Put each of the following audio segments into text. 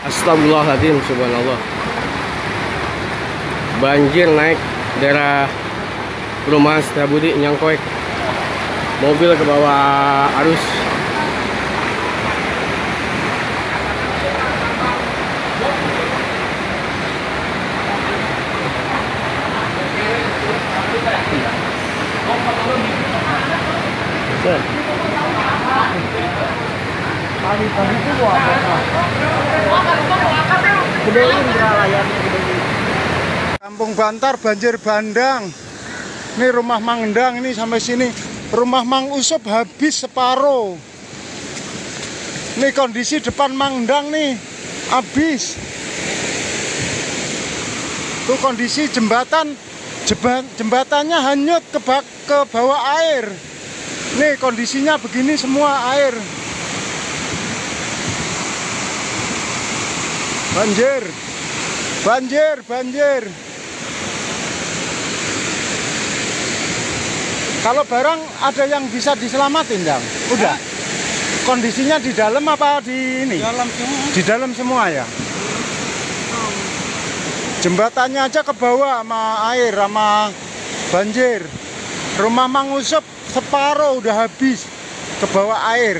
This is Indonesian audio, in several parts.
Astagfirullahaladzim, subhanallah. Banjir naik daerah perumahan Setiabudi Nyangkoek. Mobil ke bawah arus. Kampung Bantar banjir bandang. Ini rumah Mang Endang ini sampai sini. Rumah Mang Usup habis separuh. Ini kondisi depan Mang Endang nih habis. Tuh kondisi jembatannya hanyut ke bawah air. Nih kondisinya begini semua air. Banjir. Kalau barang ada yang bisa diselamatin, Dang? Udah. Kondisinya di dalam apa di ini? Dalam semua. Di dalam semua ya. Jembatannya aja ke bawah sama air, sama banjir. Rumah Mang Usup separuh udah habis ke bawah air.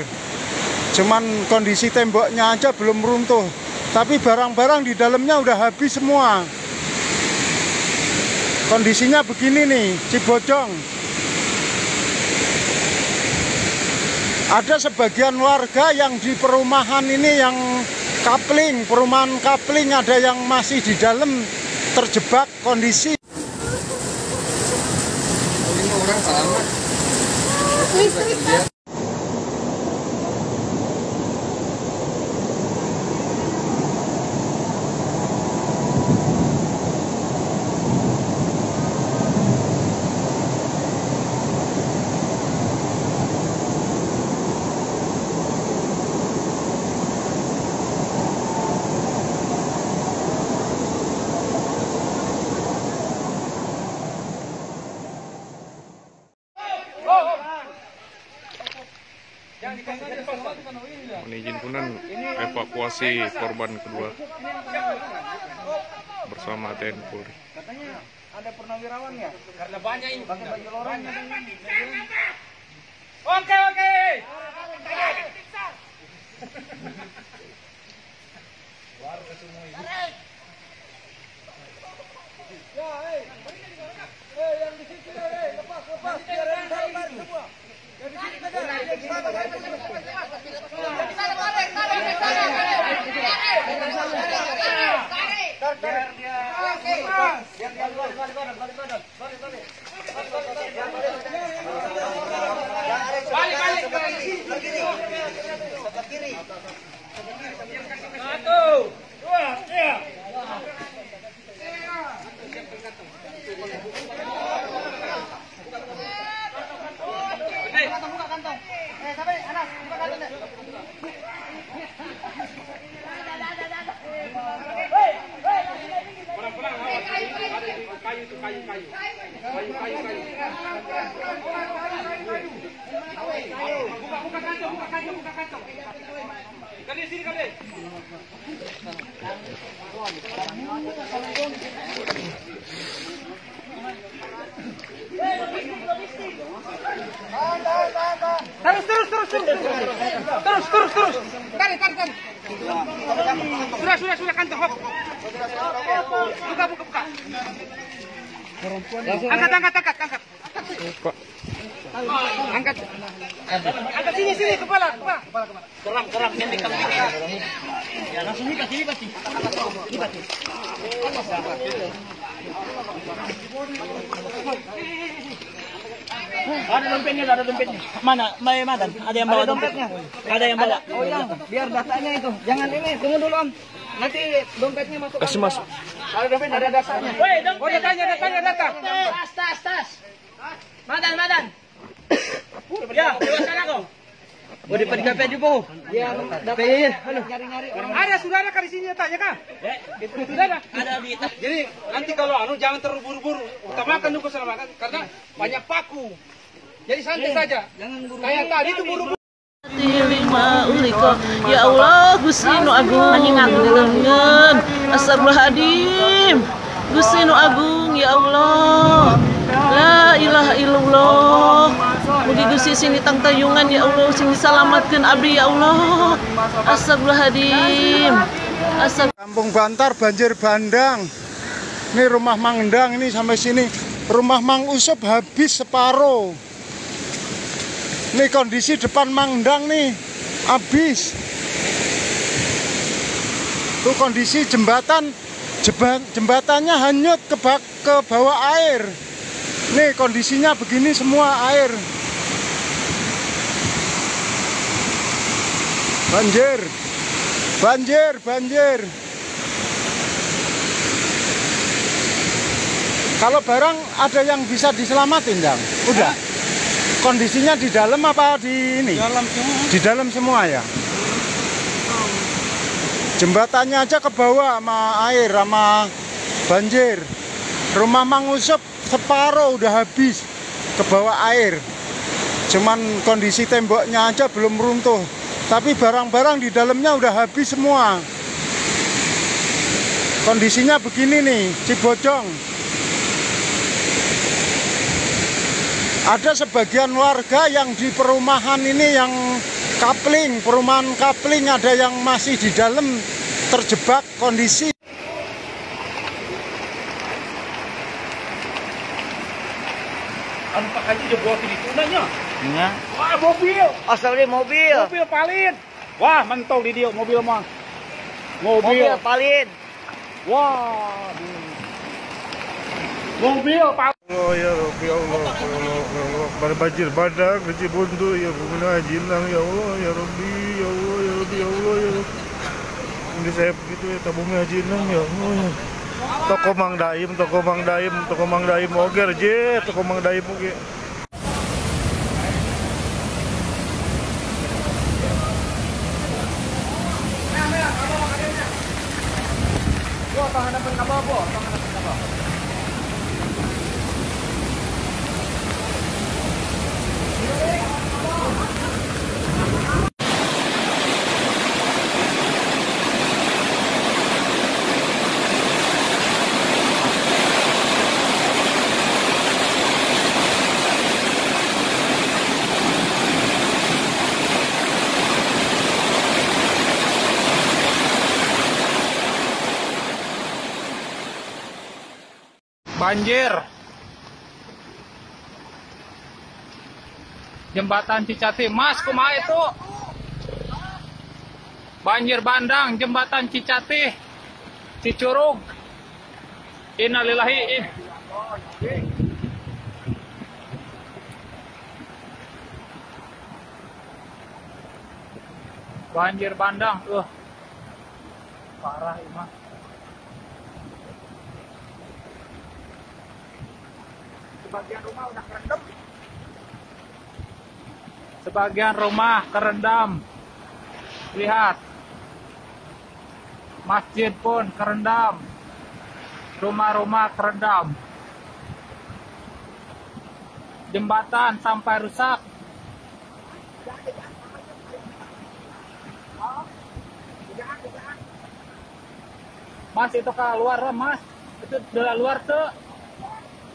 Cuman kondisi temboknya aja belum runtuh. Tapi barang-barang di dalamnya udah habis semua. Kondisinya begini nih, Cibojong. Ada sebagian warga yang di perumahan ini yang perumahan kapling ada yang masih di dalam terjebak kondisi. Orang selamat. Mengizinkan evakuasi korban kedua bersama TNI Polri. Katanya ada purnawirawan ya? Karena banyak ini. Pakai baju lorong. Oke. Warga semua ini. Ya, yang di situ lepas. Biar ada sabar semua. Yang di sini saja. Terus. Tarik. Sudah kantong. Buka. Angkat. Angkat sini kepala. Keram ini kambing. Ya langsung dikasih pasti. Ada dompetnya. Mana? Madan. Ada yang bawa dompetnya. Ada yang bawa. Oh iya, biar datanya itu. Jangan ini, tunggu dulu Om. Nanti dompetnya masuk. Kasih masuk. Ada dompet, ada dasarnya. Woi, dompet. Datang. Tas. Madan. Ya, di sana kau. Udah pada kafe juga. Ya, dapat nyari-nyari orang. Ada saudara kan di sini tanya kah? Saudara. Ada di Jadi nanti kalau jangan terburu-buru. Utamakan dulu keselamatan karena banyak paku. Jadi santai saja. Jangan buru. Kayak tadi itu buru-buru. Lima uliko ya Allah Gusti nu agung ngelengen astagfirullahaladzim Gusti nu agung ya Allah la ilaha illallah mugi Gusti sing ditangtayungan ya Allah sing disalamatkeun abdi ya Allah astagfirullahaladzim Kampung Bantar banjir bandang. Ini rumah Mang Endang ini sampai sini. Rumah Mang Usup habis separuh. Ini kondisi depan Mang Endang nih habis. Tuh kondisi jembatannya hanyut ke bawah air. Nih kondisinya begini semua air. Banjir. Banjir, banjir. Kalau barang ada yang bisa diselamatin, Jang? Udah. Kondisinya di dalam apa di ini? Di dalam semua ya. Jembatannya aja ke bawah sama air, sama banjir. Rumah Mang Usup separuh udah habis ke bawah air. Cuman kondisi temboknya aja belum runtuh. Tapi barang-barang di dalamnya udah habis semua. Kondisinya begini nih, Cibojong. Ada sebagian warga yang di perumahan ini yang kapling, perumahan kapling ada yang masih di dalam terjebak kondisi. Anu Pak Haji udah bawa di tunanya. Ya. Wah, mobil. Asalnya mobil. Mobil palin. Wah, mentol di dia mobil mah. Mobil palin. Wah. Mobil palin. Allah ya Rabbi Allah pada banjir bandang kecil buntu ya pengguna jilang ya Allah ya Rabbi ya Allah ya Rabbi ya Allah ya Rabbi ini saya begitu ya tabungnya jilang ya Allah ya toko Mang Daim oger je toko Mang Daim oge Banjir. Jembatan Cicatih, Mas, kumaha itu? Banjir bandang, jembatan Cicatih, Cicurug. Innalillahi. Banjir bandang, parah ini. Sebagian rumah udah kerendam. Sebagian rumah kerendam. Lihat. Masjid pun kerendam. Rumah-rumah kerendam. Jembatan sampai rusak. Mas, itu keluar, Mas. Itu dari luar tuh.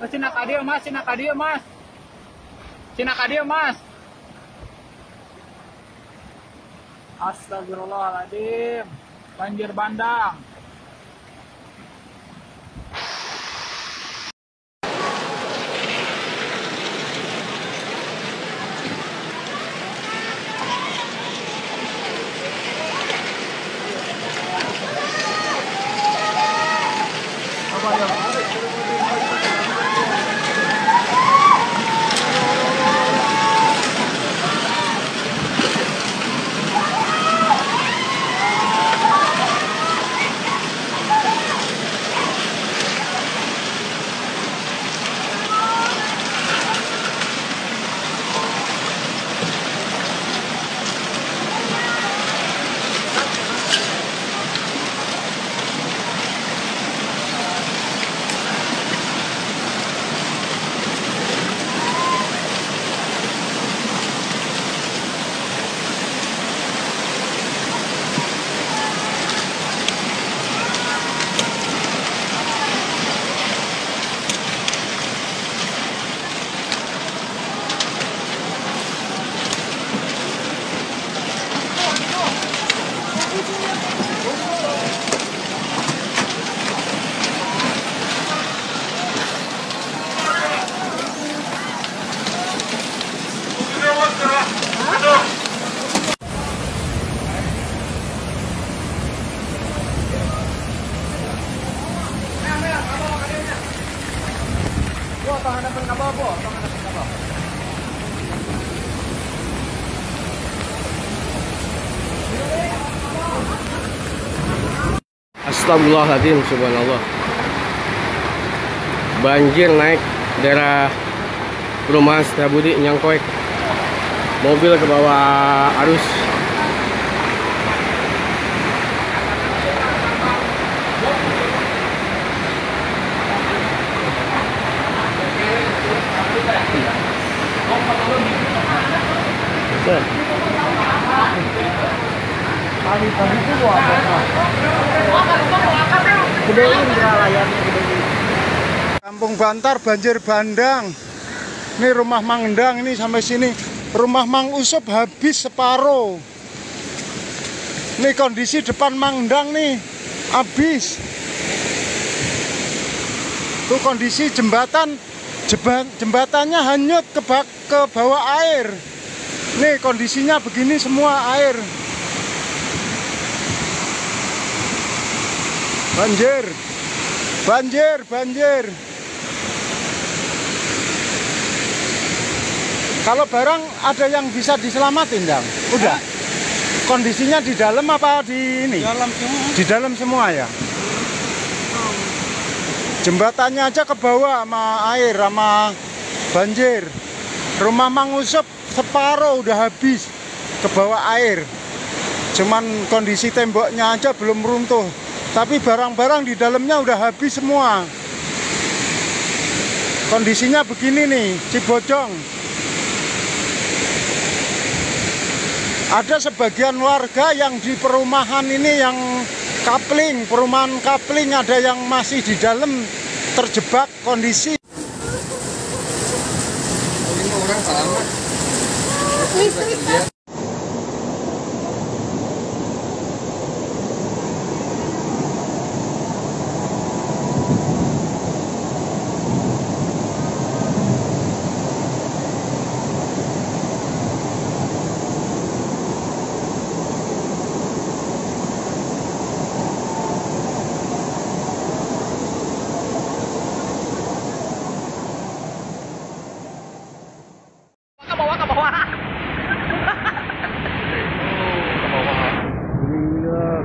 Cina kadia mas, Cina kadia mas, Cina kadia mas. Astagfirullahaladzim, banjir bandang. Astagfirullahaladzim, subhanallah. Banjir naik daerah perumahan Setiabudi Nyangkoek. Mobil ke bawah arus. Kampung Bantar banjir bandang. Ini rumah Mang Endang ini sampai sini. Rumah Mang Usup habis separuh. Ini kondisi depan Mang Endang nih habis. Tuh kondisi jembatannya hanyut ke bawah air. Nih kondisinya begini semua air. Banjir. Banjir, banjir. Kalau barang ada yang bisa diselamatin, Dang? Udah. Kondisinya di dalam apa di ini? Dalam semua. Di dalam semua ya. Jembatannya aja ke bawah sama air, sama banjir. Rumah Mang Usup separuh udah habis ke bawah air. Cuman kondisi temboknya aja belum runtuh. Tapi barang-barang di dalamnya udah habis semua. Kondisinya begini nih, Cibojong. Ada sebagian warga yang di perumahan ini yang kapling, perumahan kapling ada yang masih di dalam terjebak kondisi.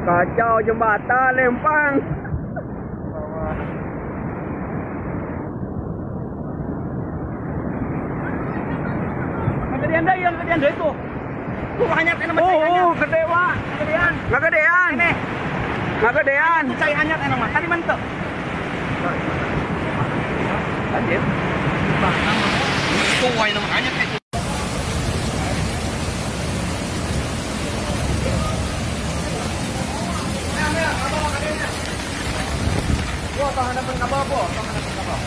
Kacau jembatan lempang. Kegedean dah, yang kegedean dah itu. Tuh hanyat enak macam hanyat. Oh, gede wah, kegedean. Nggak gedean. Ini. Nggak gedean. Cai hanyat enak mah. Tadi mantap. Lanjut. Itu wah enak hanyat itu. Tahanan kapal apa? Tahanan kapal.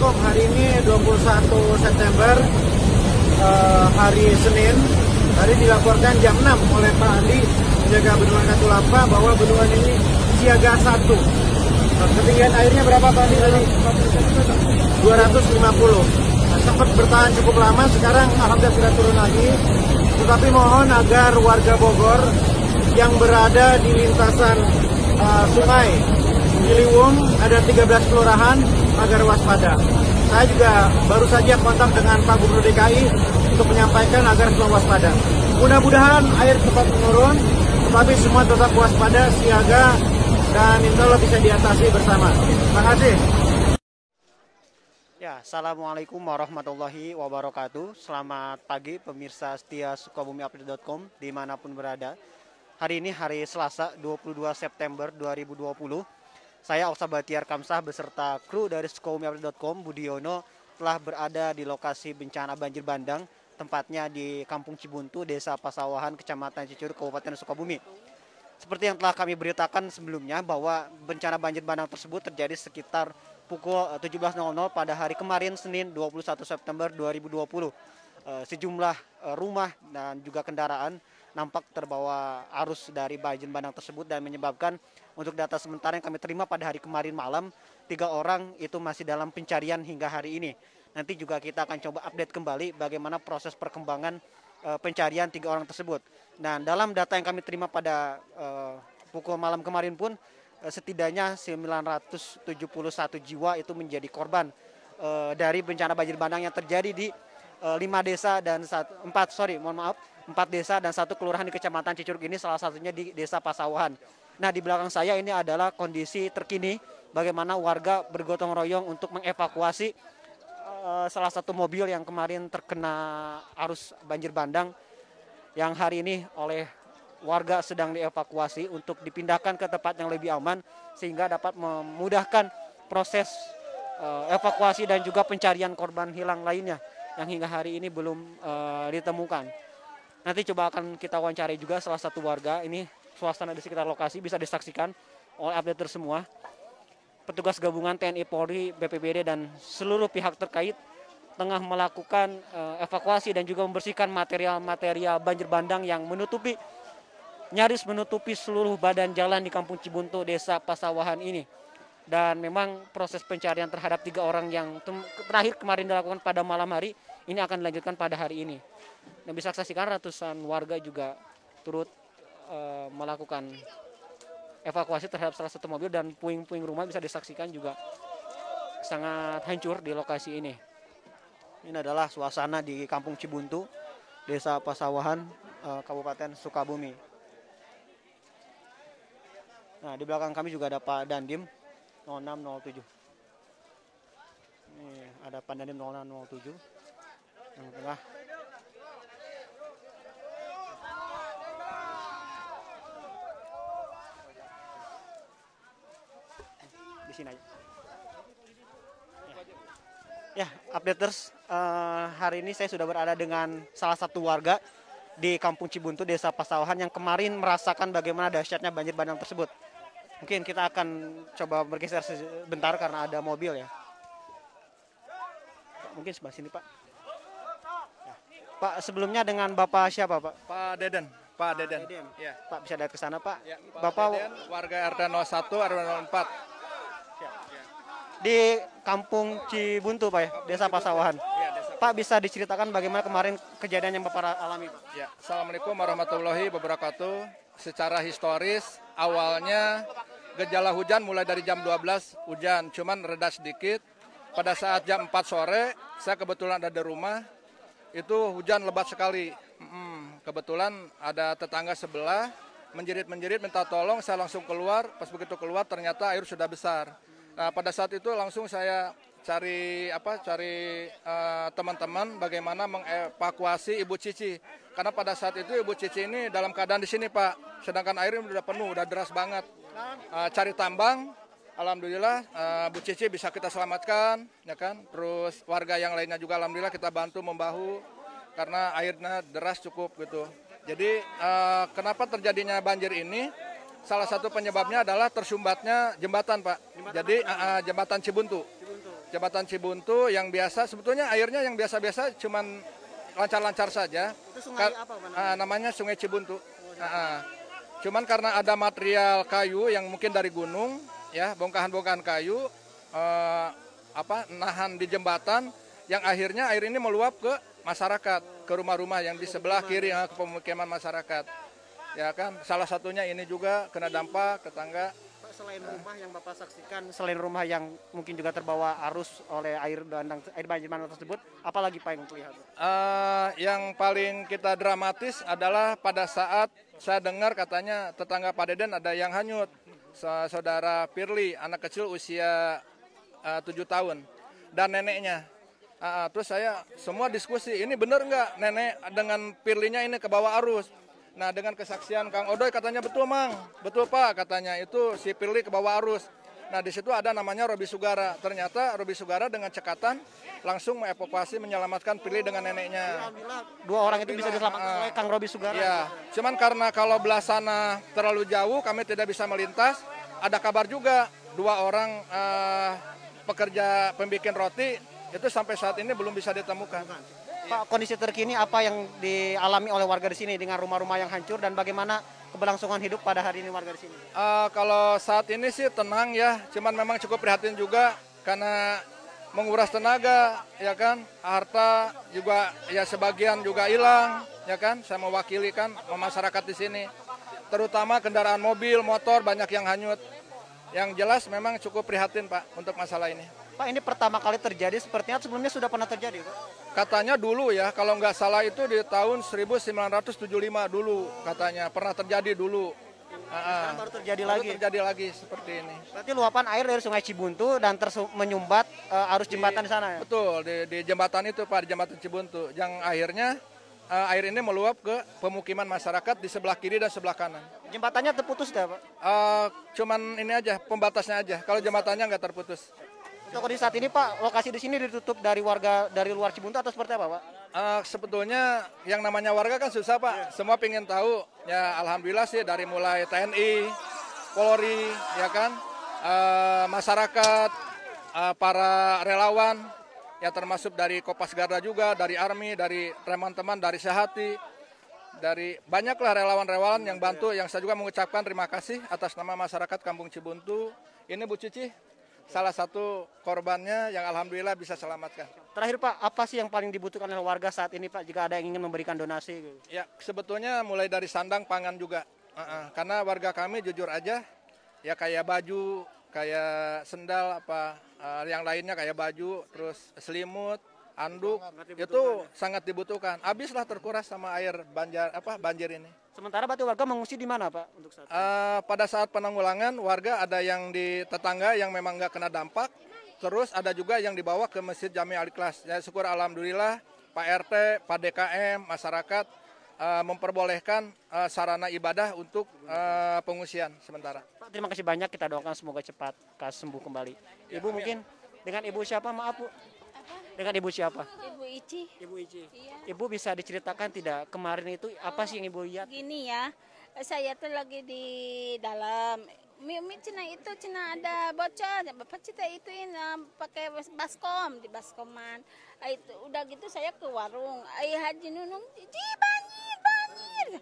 Hari ini 21 September hari Senin. Tadi dilaporkan jam 6 oleh Pak Andi penjaga bendungan Katulampa bahwa bendungan ini siaga 1. Ketinggian airnya berapa Pak Andi tadi? 250. Sempat bertahan cukup lama, sekarang alhamdulillah sudah turun lagi. Tetapi mohon agar warga Bogor yang berada di lintasan sungai Ciliwung, ada 13 kelurahan, agar waspada. Saya juga baru saja kontak dengan Pak Gubernur DKI untuk menyampaikan agar semua waspada. Mudah-mudahan air cepat menurun, tetapi semua tetap waspada, siaga, dan insya Allah bisa diatasi bersama. Terima kasih. Ya, Assalamualaikum warahmatullahi wabarakatuh. Selamat pagi pemirsa setia sukabumiupdate.com dimanapun berada. Hari ini hari Selasa 22 September 2020. Saya Oksa Batiar Kamsah beserta kru dari sukabumiupdate.com Budiono telah berada di lokasi bencana banjir bandang tempatnya di Kampung Cibuntu, Desa Pasawahan, Kecamatan Cicurug, Kabupaten Sukabumi. Seperti yang telah kami beritakan sebelumnya bahwa bencana banjir bandang tersebut terjadi sekitar pukul 17.00 pada hari kemarin Senin 21 September 2020. Sejumlah rumah dan juga kendaraan nampak terbawa arus dari banjir bandang tersebut dan menyebabkan untuk data sementara yang kami terima pada hari kemarin malam 3 orang itu masih dalam pencarian hingga hari ini. Nanti juga kita akan coba update kembali bagaimana proses perkembangan pencarian 3 orang tersebut. Dan dalam data yang kami terima pada pukul malam kemarin pun setidaknya 971 jiwa itu menjadi korban dari bencana banjir bandang yang terjadi di 5 desa dan 4 desa dan 1 kelurahan di Kecamatan Cicurug ini, salah satunya di Desa Pasawahan. Nah, di belakang saya ini adalah kondisi terkini bagaimana warga bergotong royong untuk mengevakuasi salah satu mobil yang kemarin terkena arus banjir bandang yang hari ini oleh warga sedang dievakuasi untuk dipindahkan ke tempat yang lebih aman sehingga dapat memudahkan proses evakuasi dan juga pencarian korban hilang lainnya yang hingga hari ini belum ditemukan. Nanti coba akan kita wawancarai juga salah satu warga. Ini suasana di sekitar lokasi bisa disaksikan oleh updater semua. Petugas gabungan TNI, Polri, BPBD dan seluruh pihak terkait tengah melakukan evakuasi dan juga membersihkan material-material banjir bandang yang nyaris menutupi seluruh badan jalan di Kampung Cibuntu, Desa Pasawahan ini. Dan memang proses pencarian terhadap 3 orang yang terakhir kemarin dilakukan pada malam hari ini akan dilanjutkan pada hari ini. Dan bisa saksikan ratusan warga juga turut melakukan evakuasi terhadap salah satu mobil dan puing-puing rumah bisa disaksikan juga sangat hancur di lokasi ini. Ini adalah suasana di Kampung Cibuntu, Desa Pasawahan, Kabupaten Sukabumi. Nah, di belakang kami juga ada Pak Dandim 0607. Ini ada Pak Dandim 0607 yang tengah. Di sini aja. Ya, updaters, hari ini saya sudah berada dengan salah satu warga di Kampung Cibuntu, Desa Pasawahan yang kemarin merasakan bagaimana dahsyatnya banjir bandang tersebut. Mungkin kita akan coba bergeser sebentar karena ada mobil ya. Mungkin sebelah sini, Pak. Ya. Pak, sebelumnya dengan Bapak siapa, Pak? Pak Deden. Pak Deden. Ya. Pak, bisa lihat ke sana, Pak. Ya, Bapak Deden, warga RT 01 RW 04. Di Kampung Cibuntu, Pak ya, Desa Pasawahan. Ya, Desa. Pak, bisa diceritakan bagaimana kemarin kejadian yang Bapak alami, Pak? Ya, Assalamualaikum warahmatullahi wabarakatuh. Secara historis, awalnya gejala hujan mulai dari jam 12 hujan, cuman reda sedikit. Pada saat jam 4 sore, saya kebetulan ada di rumah, itu hujan lebat sekali. Kebetulan ada tetangga sebelah, menjerit-menjerit minta tolong, saya langsung keluar. Pas begitu keluar ternyata air sudah besar. Nah, pada saat itu langsung saya cari teman-teman bagaimana mengevakuasi Ibu Cici. Karena pada saat itu Ibu Cici ini dalam keadaan di sini, Pak. Sedangkan airnya sudah penuh, udah deras banget. Cari tambang, alhamdulillah Bu Cici bisa kita selamatkan, ya kan. Terus warga yang lainnya juga alhamdulillah kita bantu membahu karena airnya deras cukup gitu. Jadi kenapa terjadinya banjir ini? Salah satu penyebabnya adalah tersumbatnya jembatan, Pak. Jadi jembatan Cibuntu. Jembatan Cibuntu yang biasa, sebetulnya airnya yang biasa-biasa cuman lancar-lancar saja. Itu sungai apa, Pak? Namanya Sungai Cibuntu. Cuman karena ada material kayu yang mungkin dari gunung, ya bongkahan-bongkahan kayu, nahan di jembatan, yang akhirnya air ini meluap ke masyarakat, ke rumah-rumah yang di sebelah kiri, ke pemukiman masyarakat. Ya kan, salah satunya ini juga kena dampak tetangga. Pak, selain rumah yang Bapak saksikan, selain rumah yang mungkin juga terbawa arus oleh air banjir bandang tersebut, apalagi Pak yang terlihat? Yang paling kita dramatis adalah pada saat saya dengar katanya tetangga Pak Deden ada yang hanyut. Saudara Firly, anak kecil usia 7 tahun, dan neneknya. Terus saya semua diskusi, ini benar nggak nenek dengan Firly-nya ini ke bawah arus? Nah, dengan kesaksian Kang Odoy katanya betul, Mang. Betul, Pak, katanya itu si Firly ke bawah arus. Nah, di situ ada namanya Robi Sugara. Ternyata Robi Sugara dengan cekatan langsung mengevakuasi, menyelamatkan Prilly dengan neneknya. Alhamdulillah 2 orang itu bisa diselamatkan oleh Kang Robi Sugara. Ya, cuman karena kalau belah sana terlalu jauh, kami tidak bisa melintas. Ada kabar juga 2 orang pekerja pembikin roti itu sampai saat ini belum bisa ditemukan. Pak, kondisi terkini apa yang dialami oleh warga di sini dengan rumah-rumah yang hancur dan bagaimana keberlangsungan hidup pada hari ini warga di sini? Kalau saat ini sih tenang ya, cuman memang cukup prihatin juga karena menguras tenaga, ya kan, harta juga ya sebagian juga hilang, ya kan. Saya mewakili kan masyarakat di sini, terutama kendaraan mobil, motor banyak yang hanyut. Yang jelas memang cukup prihatin Pak untuk masalah ini. Pak, ini pertama kali terjadi sepertinya, sebelumnya sudah pernah terjadi Pak? Katanya dulu ya, kalau nggak salah itu di tahun 1975 dulu katanya, pernah terjadi dulu. Sekarang baru terjadi Baru lagi? terjadi lagi seperti ini. Berarti luapan air dari Sungai Cibuntu dan menyumbat arus jembatan di sana ya? Betul, di jembatan itu Pak, di jembatan Cibuntu. Yang akhirnya air ini meluap ke pemukiman masyarakat di sebelah kiri dan sebelah kanan. Jembatannya terputus tidak Pak? Cuman ini aja, pembatasnya aja. Kalau jembatannya nggak terputus. Untuk kondisi saat ini Pak, lokasi di sini ditutup dari warga dari luar Cibuntu atau seperti apa Pak? Sebetulnya yang namanya warga kan susah Pak. Semua pengen tahu. Ya alhamdulillah sih dari mulai TNI, Polri, ya kan, masyarakat, para relawan, ya termasuk dari Kopas Garda juga, dari Army, dari teman-teman, dari Sehati, dari banyaklah relawan-relawan yang bantu. Yang saya juga mengucapkan terima kasih atas nama masyarakat Kampung Cibuntu. Ini Bu Cici, salah satu korbannya yang alhamdulillah bisa selamatkan. Terakhir Pak, apa sih yang paling dibutuhkan oleh warga saat ini Pak jika ada yang ingin memberikan donasi? Ya sebetulnya mulai dari sandang pangan juga. Karena warga kami jujur aja, ya kayak baju, kayak sendal, apa yang lainnya kayak baju, terus selimut, anduk, itu sangat dibutuhkan. Habislah terkuras sama air banjir ini. Sementara berarti warga mengungsi di mana Pak untuk saat ini? Pada saat penanggulangan warga ada yang di tetangga yang memang nggak kena dampak, terus ada juga yang dibawa ke Masjid Jami Al-Ikhlas. Ya syukur alhamdulillah Pak RT, Pak DKM, masyarakat memperbolehkan sarana ibadah untuk pengungsian sementara. Pak, terima kasih banyak, kita doakan semoga cepat sembuh kembali. Ibu mungkin dengan Ibu siapa maaf Bu? Dengan Ibu siapa? Ibu Ici. Ibu Ici. Iya. Ibu bisa diceritakan tidak kemarin itu apa sih yang Ibu lihat? Gini ya, saya tuh lagi di dalam. Mimi cina itu ada bocor, bapak cita ituin pakai baskom di baskoman. Itu udah gitu saya ke warung. Ayah Haji Nunung, banjir.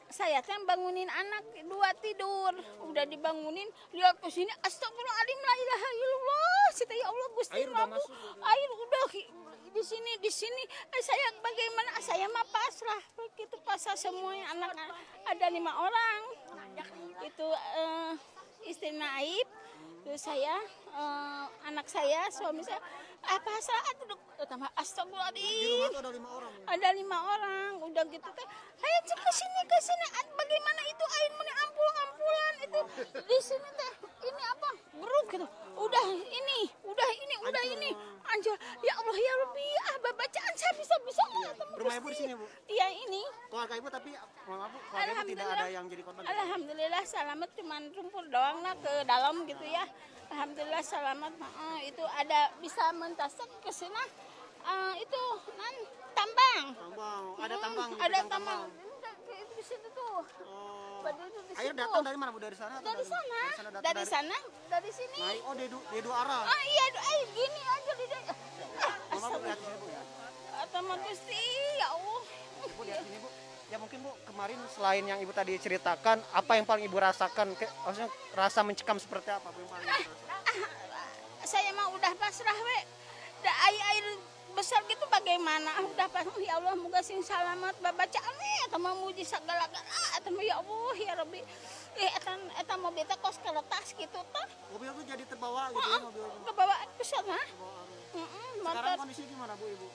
Saya kan bangunin anak 2 tidur, udah dibangunin, lihat ke sini, astagfirullahaladzim, la ilaha illallah, cita ya Allah Gusti Prabu, air udah di sini, saya bagaimana, saya mah pasrah, begitu pasrah semuanya anak ada 5 orang, itu istri Naib, terus saya, anak saya, suami saya, pasrah, astagfirullahaladzim, ada 5 orang, udah gitu teh, ayo cek ke sini, bagaimana itu air meni ampulan itu di sini teh, ini apa, geruk gitu, udah ini, anjir, ya Allah ya Rabbi, bacaan saya bisa. Rumah Ibu di sini Bu? Iya ini. Keluarga Ibu tapi keluarga Ibu tidak ada yang jadi korban? Alhamdulillah selamat, cuman rumput doang lah ke dalam gitu ya. Alhamdulillah selamat, itu ada bisa mentasek ke sana, itu tambang. Ada tambang. Ada tambang. Itu di situ tuh. Air datang dari mana Bu? Dari sana? Dari sana, dari sini. Oh, di 2 arah. Iya, air gini aja di dia. Mama Bu lihat di sini Bu ya. Atama Gusti, ya Allah. Ibu lihat sini Bu. Ya mungkin Bu, kemarin selain yang Ibu tadi ceritakan, apa yang paling Ibu rasakan? Maksudnya rasa mencekam seperti apa Bu yang paling Ibu rasakan? Saya mah udah pasrah we. Air besar gitu bagaimana? Udah pasrah, ya Allah moga sing salamat babacaan atau memuji segala-gala atau ya Allah ya Rabbi. Eta mobil teh kos keletas gitu tah. Mobil tuh jadi terbawa gitu ya mobil. Kebawa ke sana. Sekarang kondisi gimana Bu Ibu?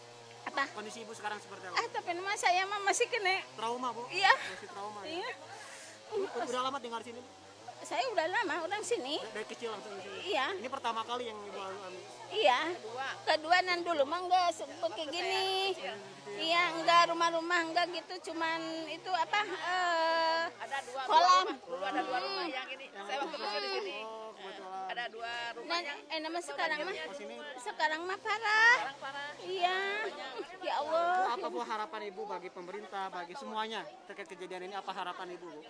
Apa? Kondisi Ibu sekarang seperti apa? Tapi nama saya mah masih kena trauma Bu? Iya. Masih trauma ya? Iya. Udah lama tinggal di sini Bu? Saya udah lama orang sini. Dari kecil langsung di sini? Iya. Ini pertama kali yang Ibu alami? Iya. Kedua nan dulu mah enggak kayak gini. Iya, enggak rumah-rumah enggak gitu, cuman itu apa? Ada 2 kolam. Dulu ada 2 rumah yang ini. Saya waktu kecil di sini. ada 2 rumah yang nama Oh, sini. sekarang mah parah. Iya. Ya Allah. Apa Bu harapan Ibu bagi pemerintah, bagi semuanya terkait kejadian ini? Apa harapan Ibu, Bu?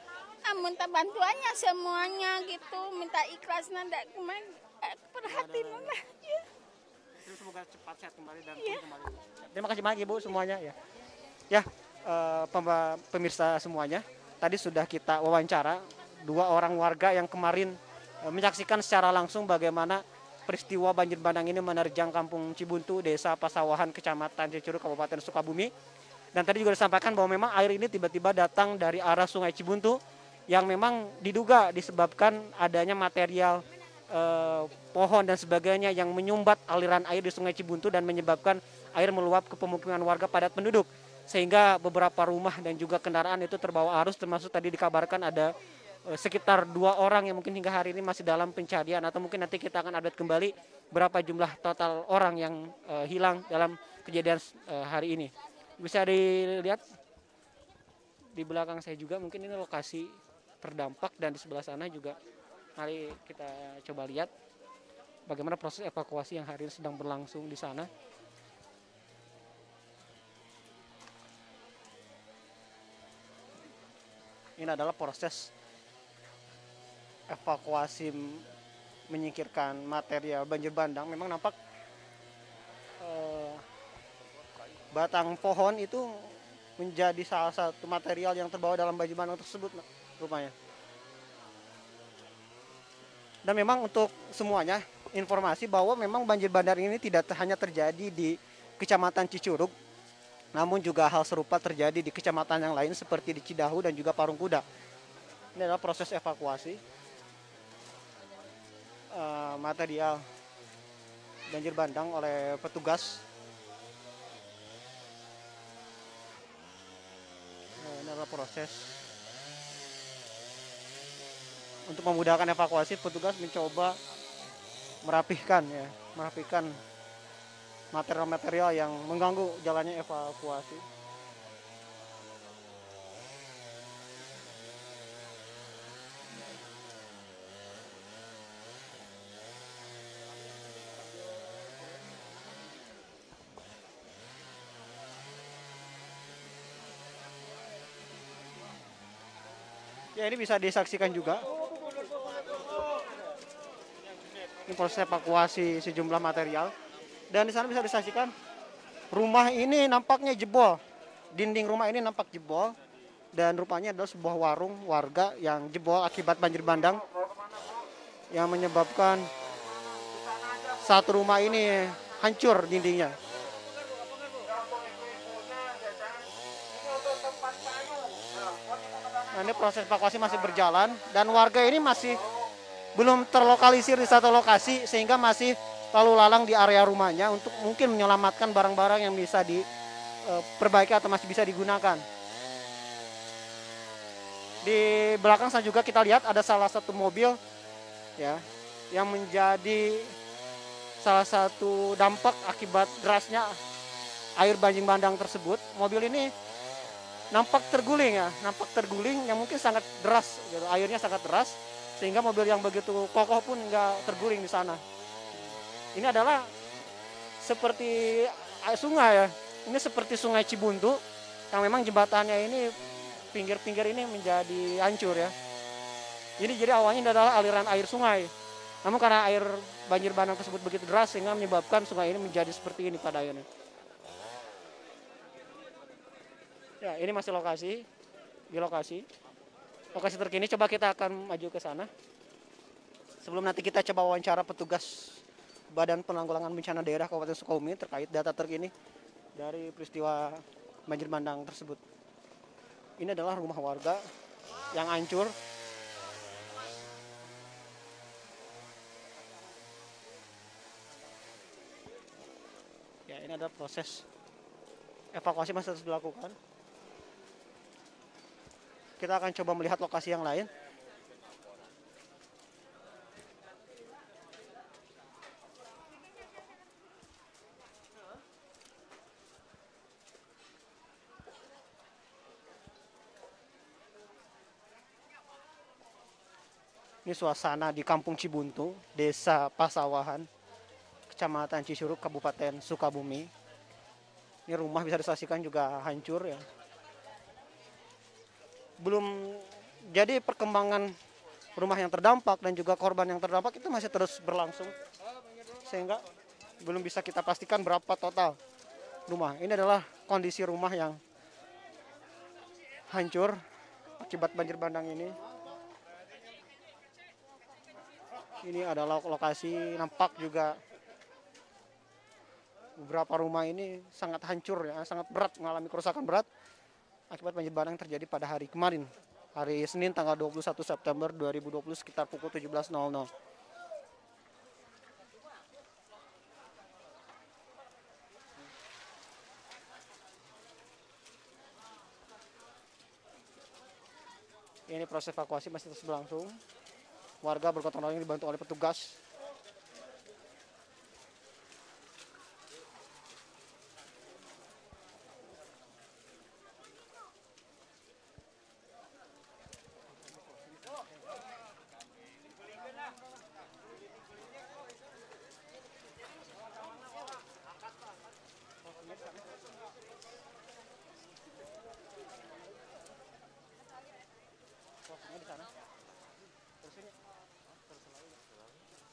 Minta bantuannya semuanya gitu, minta ikhlas nanda kemarin perhatiin lah. Ya. Terus semoga cepat sehat kembali dan kembali. Terima kasih banyak Ibu semuanya ya. Ya, pemirsa semuanya, tadi sudah kita wawancara 2 orang warga yang kemarin menyaksikan secara langsung bagaimana peristiwa banjir bandang ini menerjang Kampung Cibuntu, Desa Pasawahan, Kecamatan Cicurug, Kabupaten Sukabumi. Dan tadi juga disampaikan bahwa memang air ini tiba-tiba datang dari arah Sungai Cibuntu yang memang diduga disebabkan adanya material pohon dan sebagainya yang menyumbat aliran air di Sungai Cibuntu dan menyebabkan air meluap ke pemukiman warga padat penduduk. Sehingga beberapa rumah dan juga kendaraan itu terbawa arus, termasuk tadi dikabarkan ada sekitar 2 orang yang mungkin hingga hari ini masih dalam pencarian, atau mungkin nanti kita akan update kembali berapa jumlah total orang yang hilang dalam kejadian hari ini. Bisa dilihat di belakang saya juga, mungkin ini lokasi terdampak, dan di sebelah sana juga. Mari kita coba lihat bagaimana proses evakuasi yang hari ini sedang berlangsung di sana. Ini adalah proses evakuasi menyingkirkan material banjir bandang. Memang nampak batang pohon itu menjadi salah satu material yang terbawa dalam banjir bandang tersebut rupanya. Dan memang untuk semuanya informasi bahwa memang banjir bandang ini tidak hanya terjadi di Kecamatan Cicurug, namun juga hal serupa terjadi di kecamatan yang lain seperti di Cidahu dan juga Parungkuda. Ini adalah proses evakuasi material banjir bandang oleh petugas. Ini adalah proses untuk memudahkan evakuasi. Petugas mencoba merapihkan material-material yang mengganggu jalannya evakuasi. Ya, ini bisa disaksikan juga. Ini proses evakuasi sejumlah material. Dan di sana bisa disaksikan rumah ini nampaknya jebol. Dinding rumah ini nampak jebol. Dan rupanya adalah sebuah warung warga yang jebol akibat banjir bandang, yang menyebabkan satu rumah ini hancur dindingnya. Nah, ini proses evakuasi masih berjalan dan warga ini masih belum terlokalisir di satu lokasi, sehingga masih lalu lalang di area rumahnya untuk mungkin menyelamatkan barang-barang yang bisa diperbaiki atau masih bisa digunakan. Di belakang sana juga kita lihat ada salah satu mobil ya yang menjadi salah satu dampak akibat derasnya air banjir bandang tersebut. Mobil ini nampak terguling yang mungkin sangat deras gitu. Airnya sangat deras sehingga mobil yang begitu kokoh pun nggak terguling di sana. Ini adalah seperti sungai ya. Ini seperti Sungai Cibuntu yang memang jembatannya ini pinggir-pinggir ini menjadi hancur ya. Ini jadi awalnya adalah aliran air sungai. Namun karena air banjir bandang tersebut begitu deras sehingga menyebabkan sungai ini menjadi seperti ini pada akhirnya. Ya, ini masih di lokasi terkini. Coba kita akan maju ke sana. Sebelum nanti kita coba wawancara petugas Badan Penanggulangan Bencana Daerah Kabupaten Sukabumi terkait data terkini dari peristiwa banjir bandang tersebut. Ini adalah rumah warga yang hancur. Ya, ini adalah proses evakuasi masih terus dilakukan. Kita akan coba melihat lokasi yang lain. Ini suasana di Kampung Cibuntu, Desa Pasawahan, Kecamatan Cicurug, Kabupaten Sukabumi. Ini rumah bisa disaksikan juga hancur ya. Belum jadi perkembangan rumah yang terdampak dan juga korban yang terdampak itu masih terus berlangsung. Sehingga belum bisa kita pastikan berapa total rumah. Ini adalah kondisi rumah yang hancur akibat banjir bandang ini. Ini adalah lokasi, nampak juga beberapa rumah ini sangat hancur ya, sangat berat, mengalami kerusakan berat akibat banjir bandang yang terjadi pada hari kemarin, hari Senin tanggal 21 September 2020 sekitar pukul 17.00. Ini proses evakuasi masih terus berlangsung. Warga bergotong royong dibantu oleh petugas.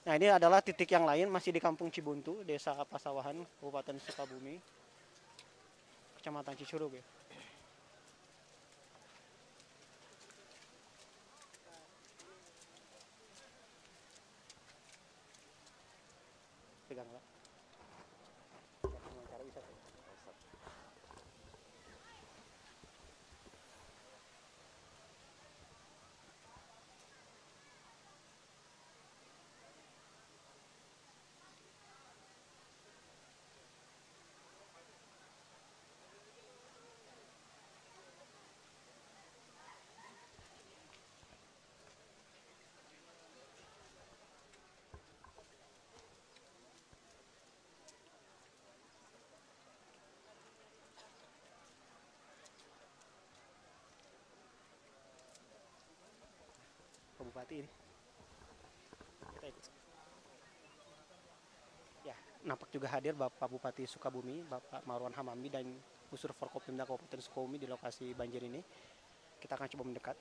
Nah, ini adalah titik yang lain, masih di Kampung Cibuntu, Desa Pasawahan, Kabupaten Sukabumi, Kecamatan Cicurug ya. Pegang Pak. Wawancara bisa tuh. Bupati ini. Kita ikut. Ya, nampak juga hadir Bapak Bupati Sukabumi, Bapak Marwan Hamami dan unsur Forkopimda Kabupaten Sukabumi di lokasi banjir ini. Kita akan coba mendekat.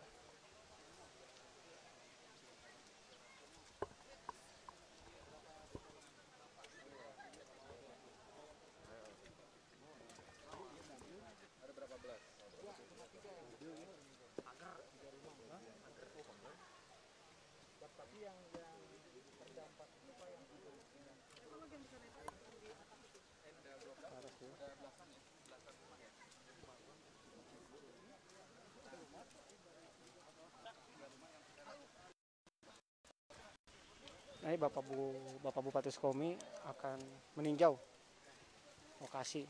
Nah, Bapak Bupati Sukabumi akan meninjau lokasi.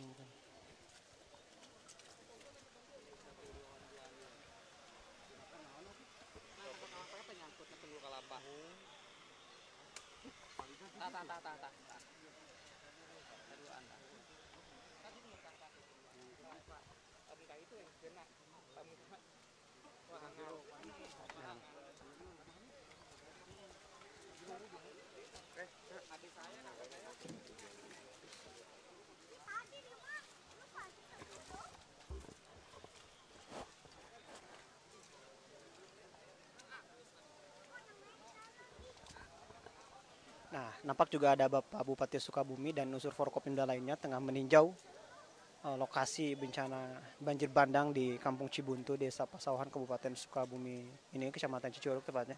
Nah, nampak juga ada Bapak Bupati Sukabumi dan unsur Forkopimda lainnya tengah meninjau lokasi bencana banjir bandang di Kampung Cibuntu, Desa Pasawahan, Kabupaten Sukabumi. Ini Kecamatan Cicurug tepatnya.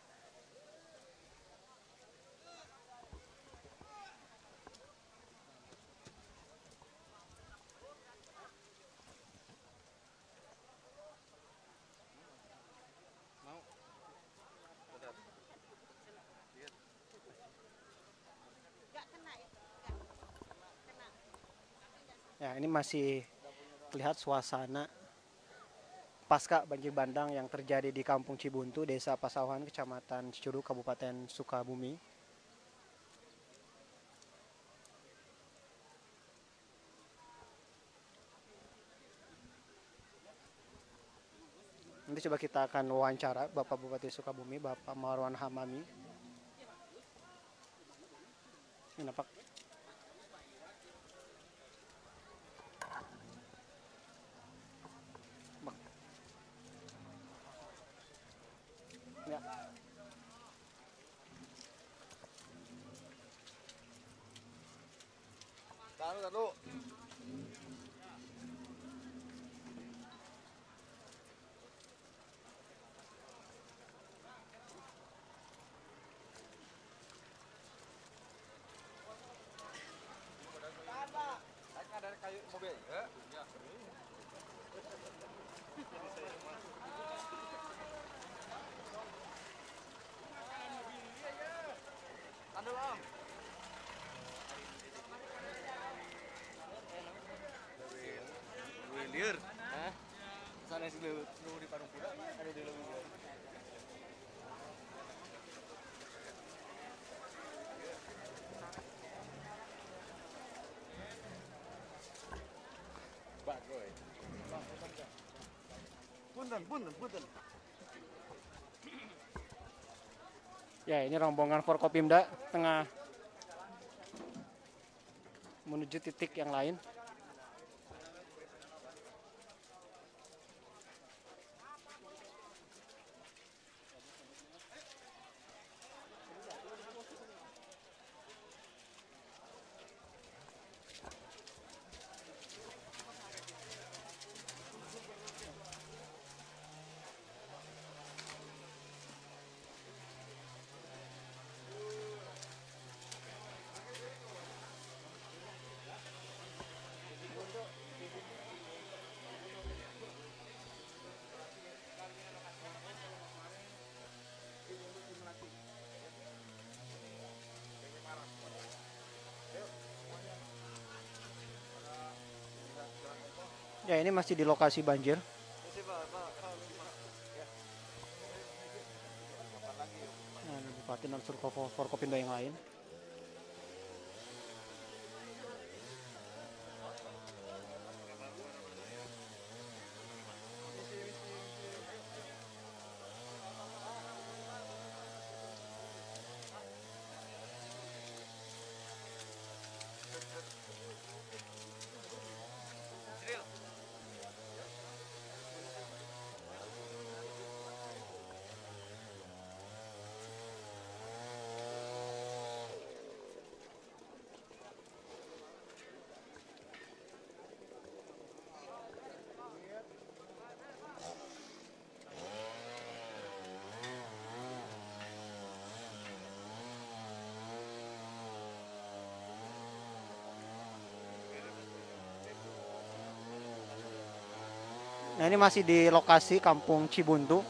Ya, ini masih terlihat suasana pasca banjir bandang yang terjadi di Kampung Cibuntu, Desa Pasawahan, Kecamatan Cicurug, Kabupaten Sukabumi. Nanti coba kita akan wawancara Bapak Bupati Sukabumi, Bapak Marwan Hamami. Ini nampak. Bang. Ya. Taruh. Ada kayu mobil. Ya. Anu, Om. Liur. Hah? Sana sih lu di Parung Pura, ada di Leuweung. Bagoy. Punten. Ya, ini rombongan Forkopimda tengah menuju titik yang lain. Ya, ini masih di lokasi banjir. Nah, ini Bupati dan unsur Forkopimda yang lain. Nah, ini masih di lokasi Kampung Cibuntu,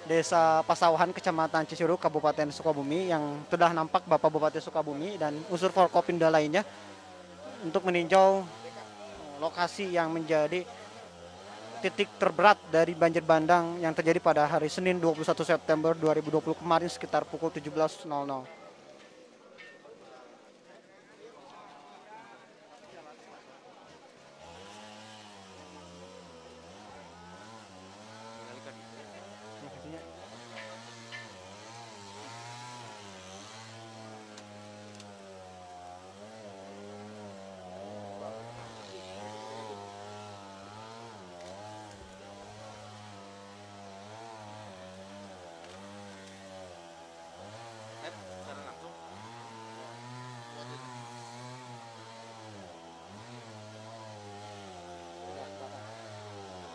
Desa Pasawahan, Kecamatan Cisuru, Kabupaten Sukabumi, yang sudah nampak Bapak Bupati Sukabumi dan unsur Forkopimda lainnya untuk meninjau lokasi yang menjadi titik terberat dari banjir bandang yang terjadi pada hari Senin 21 September 2020 kemarin sekitar pukul 17.00.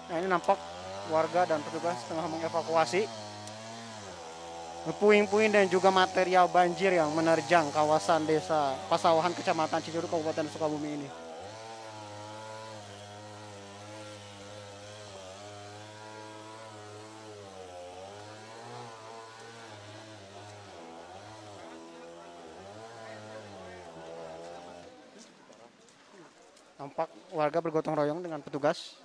Nah, ini nampak warga dan petugas tengah mengevakuasi puing-puing dan juga material banjir yang menerjang kawasan Desa Pasawahan, Kecamatan Cisuru, Kabupaten Sukabumi ini. Nampak warga bergotong royong dengan petugas.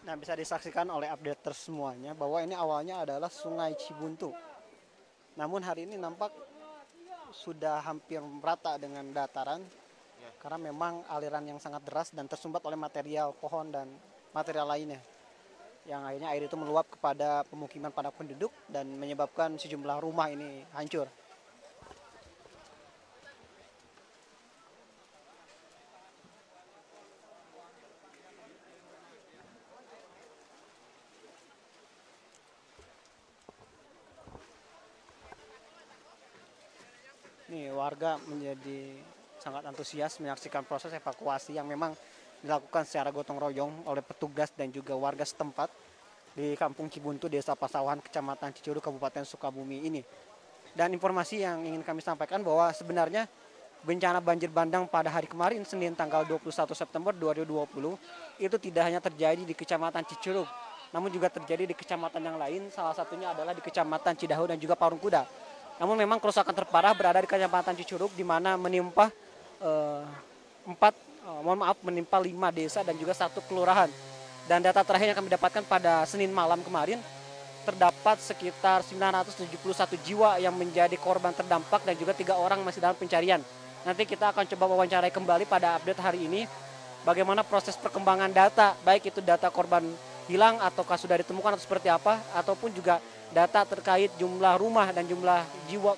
Nah, bisa disaksikan oleh update semuanya bahwa ini awalnya adalah Sungai Cibuntu. Namun hari ini nampak sudah hampir merata dengan dataran karena memang aliran yang sangat deras dan tersumbat oleh material pohon dan material lainnya. Yang akhirnya air itu meluap kepada pemukiman padat penduduk dan menyebabkan sejumlah rumah ini hancur. Nih, warga menjadi sangat antusias menyaksikan proses evakuasi yang memang dilakukan secara gotong royong oleh petugas dan juga warga setempat di Kampung Cibuntu, Desa Pasawahan, Kecamatan Cicurug, Kabupaten Sukabumi ini. Dan informasi yang ingin kami sampaikan bahwa sebenarnya bencana banjir bandang pada hari kemarin, Senin tanggal 21 September 2020, itu tidak hanya terjadi di Kecamatan Cicurug, namun juga terjadi di kecamatan yang lain, salah satunya adalah di Kecamatan Cidahu dan juga Parungkuda. Namun memang kerusakan terparah berada di Kecamatan Cicurug, di mana menimpa 5 desa dan juga 1 kelurahan. Dan data terakhir yang kami dapatkan pada Senin malam kemarin, terdapat sekitar 971 jiwa yang menjadi korban terdampak dan juga 3 orang masih dalam pencarian. Nanti kita akan coba wawancarai kembali pada update hari ini bagaimana proses perkembangan data, baik itu data korban hilang ataukah sudah ditemukan atau seperti apa, ataupun juga data terkait jumlah rumah dan jumlah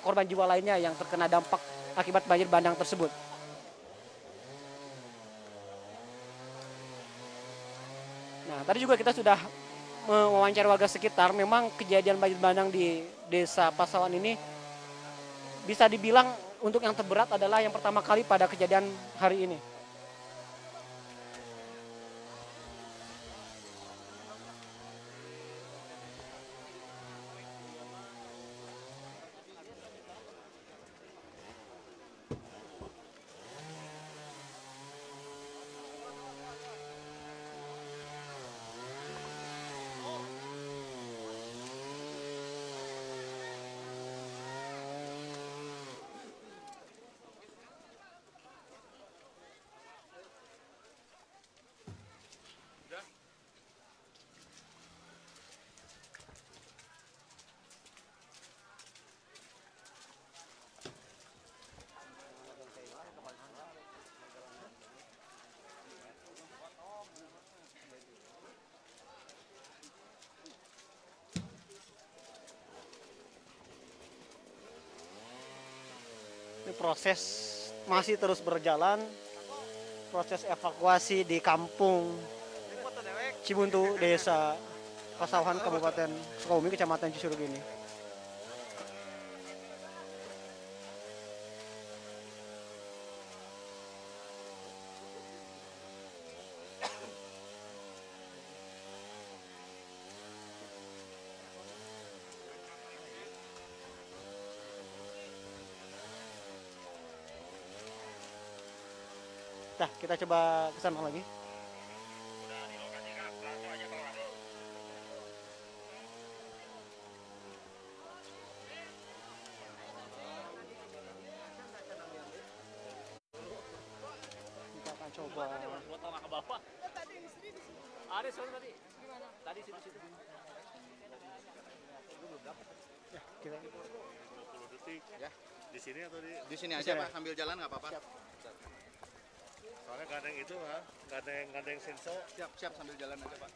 korban jiwa lainnya yang terkena dampak akibat banjir bandang tersebut. Nah, tadi juga kita sudah mewawancarai warga sekitar. Memang kejadian banjir bandang di Desa Pasawahan ini bisa dibilang untuk yang terberat adalah yang pertama kali pada kejadian hari ini. Ini proses masih terus berjalan, proses evakuasi di Kampung Cibuntu, Desa Pasawahan, Kabupaten Sukabumi, Kecamatan Cicurug ini. Nah, kita coba ke sana lagi. Kita akan coba. Ada soal tadi. Tadi situ-situ. Ya, kita 20 detik. Ya. Di sini atau di sini aja Pak, sambil jalan nggak apa-apa. Soalnya gak ada yang itu, gak ada yang sensor. Siap sambil jalan aja Pak.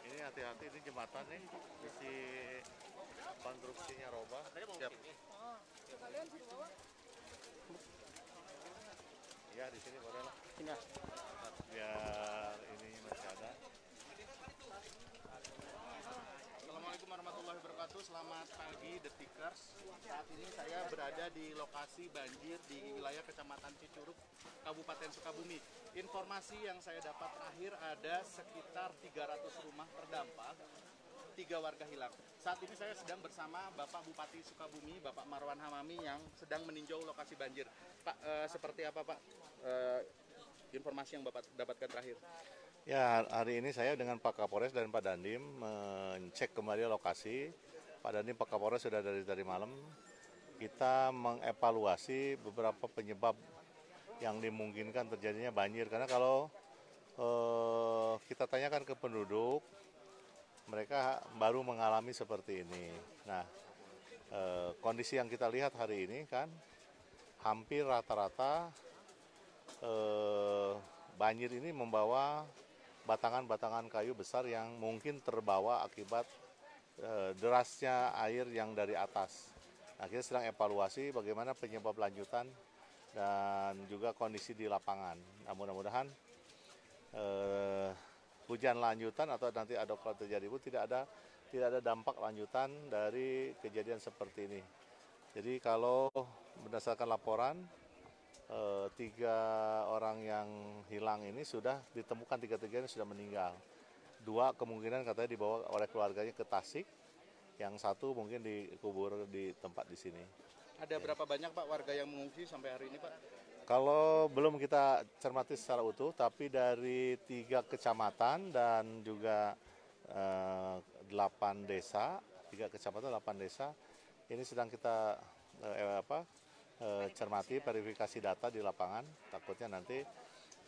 Ini hati-hati, ini jembatan nih, isi konstruksinya robah. Siap. Ya di sini boleh lah. Ini. Biar ini masih ada. Assalamualaikum warahmatullahi wabarakatuh. Selamat pagi Detikers. Saat ini saya berada di lokasi banjir di wilayah Kecamatan Cicurug, Kabupaten Sukabumi. Informasi yang saya dapat terakhir ada sekitar 300 rumah terdampak, 3 warga hilang. Saat ini saya sedang bersama Bapak Bupati Sukabumi, Bapak Marwan Hamami yang sedang meninjau lokasi banjir. Pak, seperti apa Pak informasi yang Bapak dapatkan terakhir? Ya, hari ini saya dengan Pak Kapolres dan Pak Dandim mengecek kembali lokasi. Pak Dandim, Pak Kapolres sudah dari malam. Kita mengevaluasi beberapa penyebab yang dimungkinkan terjadinya banjir. Karena kalau kita tanyakan ke penduduk, mereka baru mengalami seperti ini. Nah, kondisi yang kita lihat hari ini kan hampir rata-rata banjir ini membawa batangan-batangan kayu besar yang mungkin terbawa akibat derasnya air yang dari atas. Nah, kita sedang evaluasi bagaimana penyebab lanjutan dan juga kondisi di lapangan. Nah, mudah-mudahan hujan lanjutan atau nanti ada kalau terjadi pun tidak ada dampak lanjutan dari kejadian seperti ini. Jadi kalau berdasarkan laporan 3 orang yang hilang ini sudah ditemukan, 3-3 sudah meninggal. 2 kemungkinan katanya dibawa oleh keluarganya ke Tasik, yang 1 mungkin dikubur di tempat di sini. Ada berapa banyak Pak warga yang mengungsi sampai hari ini Pak? Kalau belum kita cermati secara utuh, tapi dari 3 kecamatan dan juga 8 desa, 3 kecamatan 8 desa, ini sedang kita cermati verifikasi data di lapangan. Takutnya nanti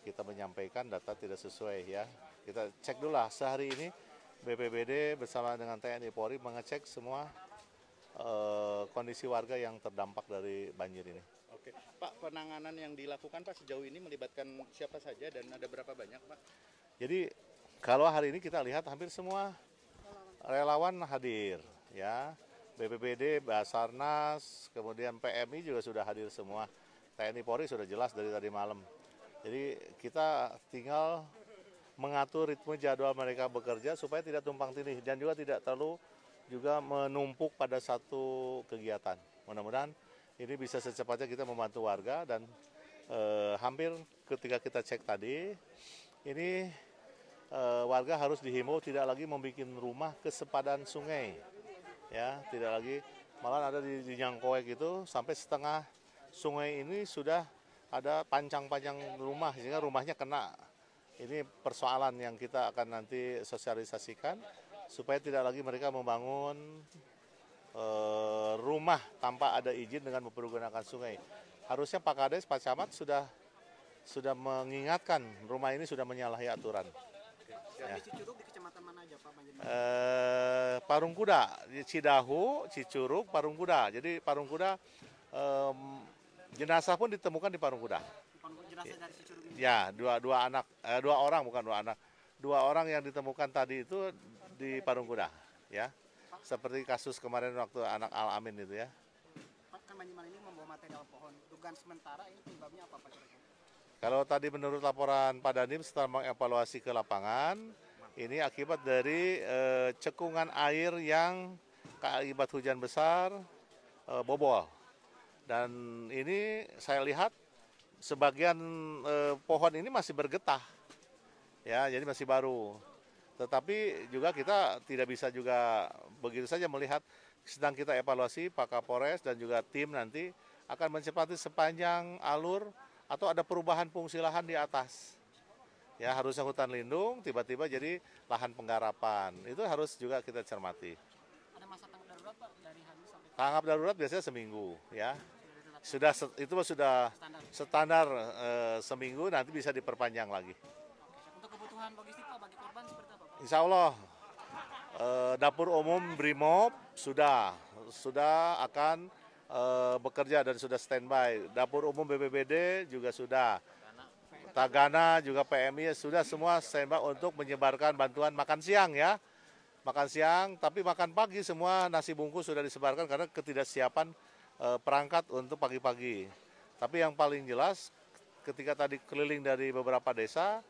kita menyampaikan data tidak sesuai ya. Kita cek dulu lah sehari ini BPBD bersama dengan TNI Polri mengecek semua kondisi warga yang terdampak dari banjir ini. Oke, Pak, penanganan yang dilakukan Pak sejauh ini melibatkan siapa saja dan ada berapa banyak Pak? Jadi kalau hari ini kita lihat hampir semua relawan hadir ya. BPBD, Basarnas, kemudian PMI juga sudah hadir semua. TNI Polri sudah jelas dari tadi malam. Jadi kita tinggal mengatur ritme jadwal mereka bekerja supaya tidak tumpang tindih dan juga tidak terlalu juga menumpuk pada satu kegiatan. Mudah-mudahan ini bisa secepatnya kita membantu warga dan hampir ketika kita cek tadi, ini warga harus dihimbau tidak lagi membuat rumah ke sepadan sungai. Ya, tidak lagi, malah ada di Nyangkoek itu sampai setengah sungai ini sudah ada pancang-pancang rumah sehingga rumahnya kena. Ini persoalan yang kita akan nanti sosialisasikan supaya tidak lagi mereka membangun rumah tanpa ada izin dengan mempergunakan sungai. Harusnya Pak Kades, Pak Camat sudah mengingatkan rumah ini sudah menyalahi aturan. Ya. Di Cicurug di kecamatan mana aja Pak banjir? Parung Kuda, Cidahu, Cicurug, Parung Kuda. Jadi Parung Kuda jenazah pun ditemukan di Parung Kuda. Jenazah dari Cicurug ini? Ya, dua orang yang ditemukan tadi itu di Parung Kuda, ya. Seperti kasus kemarin waktu anak Al Amin itu ya. Pak, kan banjir ini membawa material pohon. Dugaan sementara ini penyebabnya apa Pak? Kalau tadi menurut laporan Pak Dandim setelah mengevaluasi ke lapangan, ini akibat dari cekungan air yang akibat hujan besar bobol. Dan ini saya lihat sebagian pohon ini masih bergetah, ya, jadi masih baru. Tetapi juga kita tidak bisa juga begitu saja melihat, sedang kita evaluasi Pak Kapolres dan juga tim nanti akan mencepati sepanjang alur atau ada perubahan fungsi lahan di atas. Ya, harusnya hutan lindung tiba-tiba jadi lahan penggarapan. Itu harus juga kita cermati. Ada masa tanggap darurat Pak dari hari sampai tanggap darurat biasanya seminggu ya. Itu sudah standar seminggu, nanti bisa diperpanjang lagi. Untuk kebutuhan logistik Pak bagi korban seperti apa Pak? Insya Allah dapur umum Brimob sudah akan bekerja dan sudah standby. Dapur umum BPBD juga sudah. Tagana juga PMI sudah semua standby untuk menyebarkan bantuan makan siang ya. Makan siang, tapi makan pagi semua nasi bungkus sudah disebarkan karena ketidaksiapan perangkat untuk pagi-pagi. Tapi yang paling jelas ketika tadi keliling dari beberapa desa,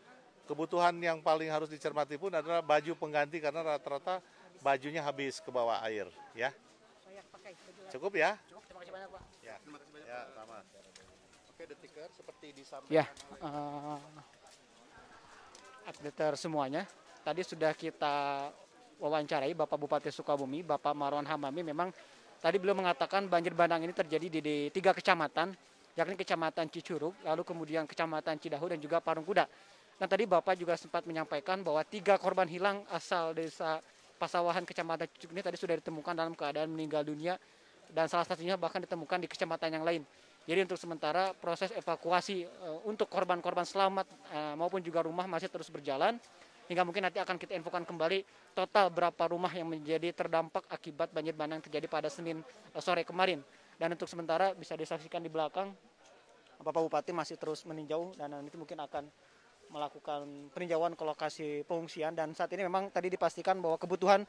kebutuhan yang paling harus dicermati pun adalah baju pengganti karena rata-rata bajunya habis ke bawah air ya. Cukup ya? Cukup, terima kasih banyak Pak. Ya, Terima kasih banyak. ya sama. Oke, Detiker, seperti disampaikan Ya, update semuanya. Tadi sudah kita wawancarai Bapak Bupati Sukabumi, Bapak Marwan Hamami. Memang tadi beliau mengatakan banjir bandang ini terjadi di 3 kecamatan, yakni Kecamatan Cicurug, lalu kemudian Kecamatan Cidahu dan juga Parung Kuda. Dan tadi Bapak juga sempat menyampaikan bahwa 3 korban hilang asal desa Pasawahan Kecamatan Cicurug ini tadi sudah ditemukan dalam keadaan meninggal dunia dan salah satunya bahkan ditemukan di kecamatan yang lain. Jadi untuk sementara proses evakuasi untuk korban-korban selamat maupun juga rumah masih terus berjalan. Hingga mungkin nanti akan kita infokan kembali total berapa rumah yang menjadi terdampak akibat banjir bandang yang terjadi pada Senin sore kemarin. Dan untuk sementara bisa disaksikan di belakang, Bapak Bupati masih terus meninjau dan nanti mungkin akan melakukan peninjauan ke lokasi pengungsian. Dan saat ini memang tadi dipastikan bahwa kebutuhan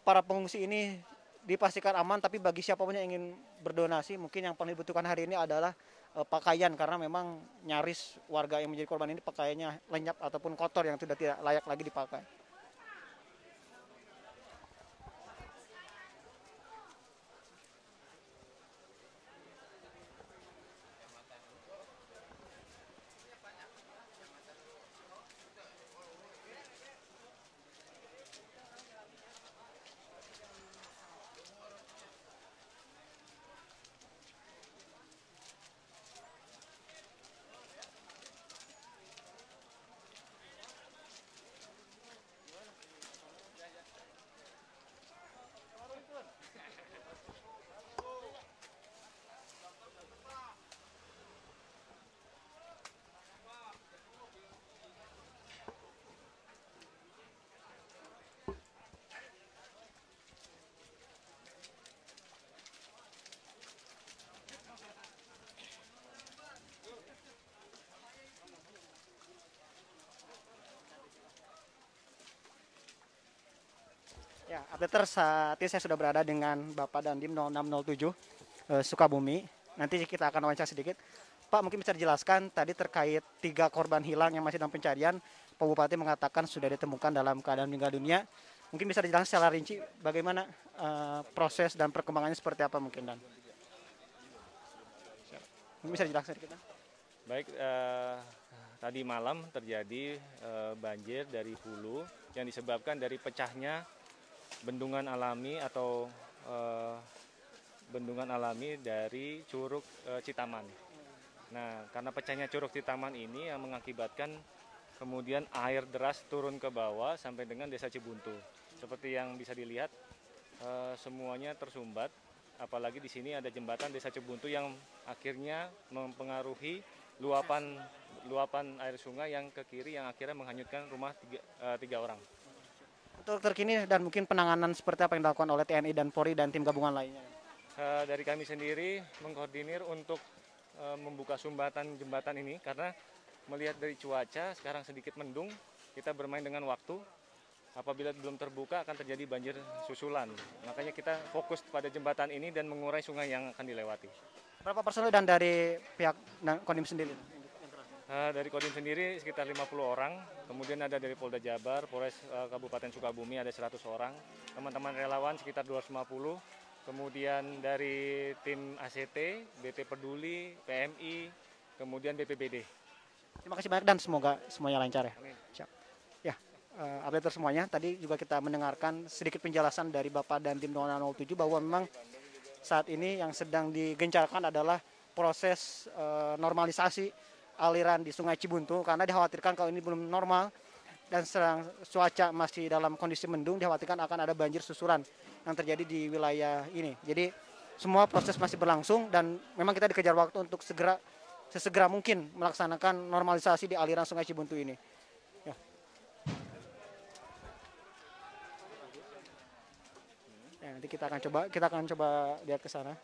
para pengungsi ini dipastikan aman, tapi bagi siapapun yang ingin berdonasi, mungkin yang paling dibutuhkan hari ini adalah pakaian, karena memang nyaris warga yang menjadi korban ini pakaiannya lenyap ataupun kotor yang sudah tidak layak lagi dipakai. Ya, update saat ini saya sudah berada dengan Bapak Dandim 0607 Sukabumi. Nanti kita akan wawancara sedikit. Pak, mungkin bisa dijelaskan tadi terkait 3 korban hilang yang masih dalam pencarian. Pak Bupati mengatakan sudah ditemukan dalam keadaan meninggal dunia. Mungkin bisa dijelaskan secara rinci bagaimana proses dan perkembangannya seperti apa mungkin, Dan? Mungkin bisa dijelaskan sedikit, Dan? Baik, tadi malam terjadi banjir dari hulu yang disebabkan dari pecahnya bendungan alami atau bendungan alami dari Curug Citaman. Nah, karena pecahnya Curug Citaman ini yang mengakibatkan kemudian air deras turun ke bawah sampai dengan Desa Cibuntu. Seperti yang bisa dilihat, semuanya tersumbat. Apalagi di sini ada jembatan Desa Cibuntu yang akhirnya mempengaruhi luapan air sungai yang ke kiri yang akhirnya menghanyutkan rumah 3 orang. Untuk terkini dan mungkin penanganan seperti apa yang dilakukan oleh TNI dan Polri dan tim gabungan lainnya? Dari kami sendiri mengkoordinir untuk membuka sumbatan jembatan ini karena melihat dari cuaca sekarang sedikit mendung, kita bermain dengan waktu. Apabila belum terbuka akan terjadi banjir susulan. Makanya kita fokus pada jembatan ini dan mengurai sungai yang akan dilewati. Berapa personel dan dari pihak Kodim sendiri? Dari Kodim sendiri sekitar 50 orang, kemudian ada dari Polda Jabar, Polres Kabupaten Sukabumi ada 100 orang, teman-teman relawan sekitar 250, kemudian dari tim ACT, BT Peduli, PMI, kemudian BPBD. Terima kasih banyak dan semoga semuanya lancar ya. Amin. Siap. Ya, update semuanya. Tadi juga kita mendengarkan sedikit penjelasan dari Bapak dan tim 0607 bahwa memang saat ini yang sedang digencarkan adalah proses normalisasi aliran di Sungai Cibuntu karena dikhawatirkan kalau ini belum normal dan sedang cuaca masih dalam kondisi mendung, dikhawatirkan akan ada banjir susulan yang terjadi di wilayah ini. Jadi semua proses masih berlangsung dan memang kita dikejar waktu untuk sesegera mungkin melaksanakan normalisasi di aliran Sungai Cibuntu ini. Ya. Ya, nanti kita akan coba lihat ke sana.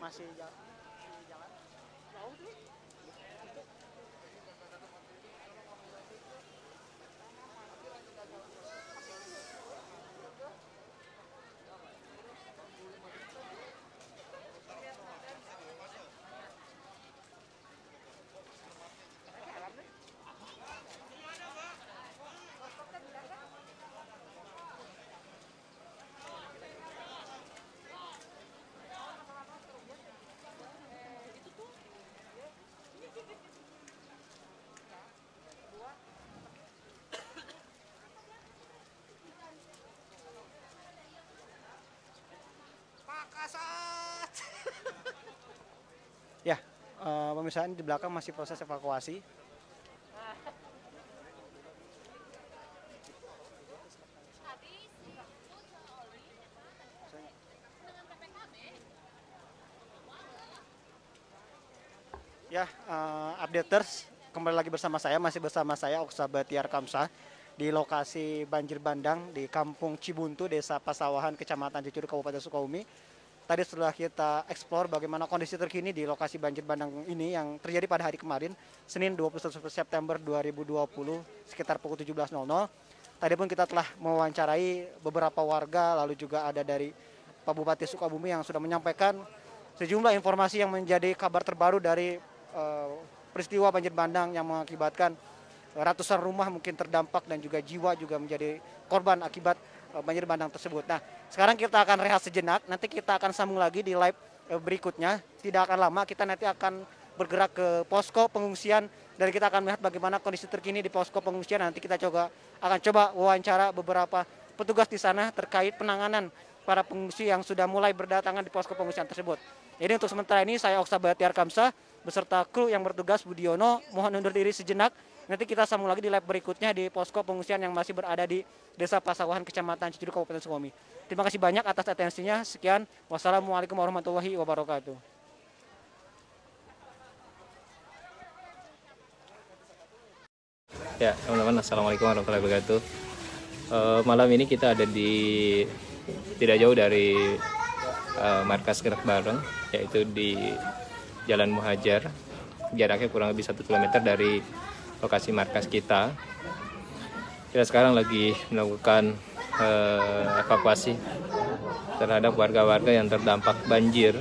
masih jalan. Ya, pemirsa, di belakang masih proses evakuasi. Ya, updaters kembali lagi masih bersama saya Oksa Batiar Kamsa di lokasi banjir bandang di Kampung Cibuntu, Desa Pasawahan, Kecamatan Cicurug, Kabupaten Sukabumi. Tadi setelah kita eksplor bagaimana kondisi terkini di lokasi banjir bandang ini yang terjadi pada hari kemarin, Senin 21 September 2020, sekitar pukul 17.00. Tadi pun kita telah mewawancarai beberapa warga, lalu juga ada dari Pak Bupati Sukabumi yang sudah menyampaikan sejumlah informasi yang menjadi kabar terbaru dari peristiwa banjir bandang yang mengakibatkan ratusan rumah mungkin terdampak dan juga jiwa juga menjadi korban akibat banjir bandang tersebut. Nah, sekarang kita akan rehat sejenak, nanti kita akan sambung lagi di live berikutnya. Tidak akan lama, kita nanti akan bergerak ke posko pengungsian dan kita akan melihat bagaimana kondisi terkini di posko pengungsian. Nanti kita akan coba wawancara beberapa petugas di sana terkait penanganan para pengungsi yang sudah mulai berdatangan di posko pengungsian tersebut. Jadi untuk sementara ini saya Oksa Batiar Kamsa beserta kru yang bertugas Budiono mohon undur diri sejenak. Nanti kita sambung lagi di live berikutnya di posko pengungsian yang masih berada di Desa Pasawahan, Kecamatan Cicurug, Kabupaten Sukabumi. Terima kasih banyak atas atensinya. Sekian. Wassalamualaikum warahmatullahi wabarakatuh. Ya, teman-teman, assalamualaikum warahmatullahi wabarakatuh. Malam ini kita ada di tidak jauh dari markas gerak bareng, yaitu di Jalan Muhajar. Jaraknya kurang lebih 1 km dari lokasi markas kita. Kita sekarang lagi melakukan evakuasi terhadap warga-warga yang terdampak banjir.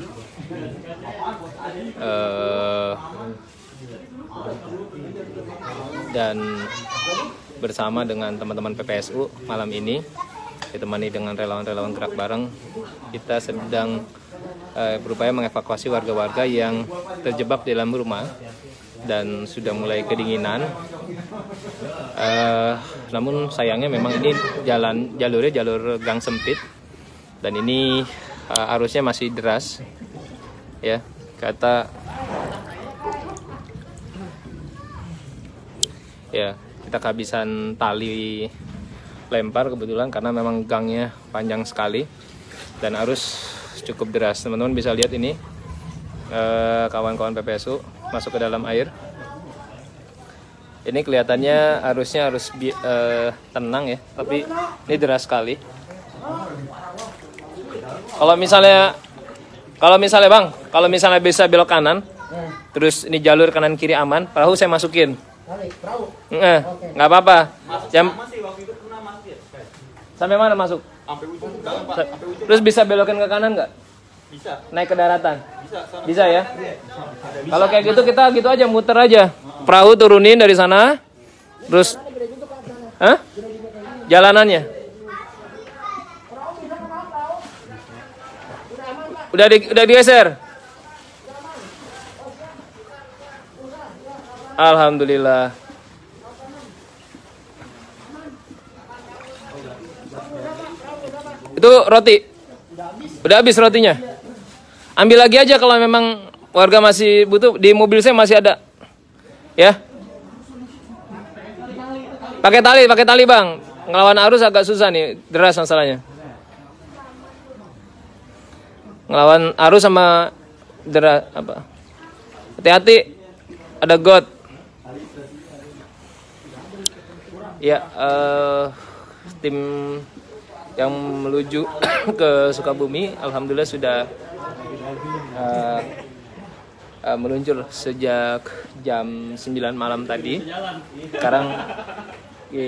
Dan bersama dengan teman-teman PPSU malam ini ditemani dengan relawan-relawan gerak bareng, kita sedang berupaya mengevakuasi warga-warga yang terjebak di dalam rumah dan sudah mulai kedinginan. Namun sayangnya memang ini jalurnya jalur gang sempit dan ini arusnya masih deras, ya. Kita kehabisan tali lempar kebetulan karena memang gangnya panjang sekali dan arus cukup deras. Teman-teman bisa lihat ini kawan-kawan PPSU masuk ke dalam air. Ini kelihatannya arusnya harus tenang ya, tapi ini deras sekali. Kalau misalnya Bang, kalau misalnya bisa belok kanan, terus ini jalur kanan kiri aman, perahu saya masukin. Nggak apa-apa. Sampai mana masuk? Sampai ujung dalam, Pak. Terus bisa belokin ke kanan nggak? Bisa. Naik ke daratan? Bisa ya? Kalau kayak gitu kita gitu aja, muter aja. Perahu turunin dari sana. Terus jalanannya. Udah digeser? Alhamdulillah. Itu roti. Udah habis rotinya. Ambil lagi aja kalau memang warga masih butuh. Di mobil saya masih ada. Ya. Pakai tali, Bang. Ngelawan arus agak susah nih, deras masalahnya. Ngelawan arus sama deras apa? Hati-hati. Ada got. Ya, tim yang menuju ke Sukabumi alhamdulillah sudah meluncur sejak jam 9 malam tadi. Sekarang di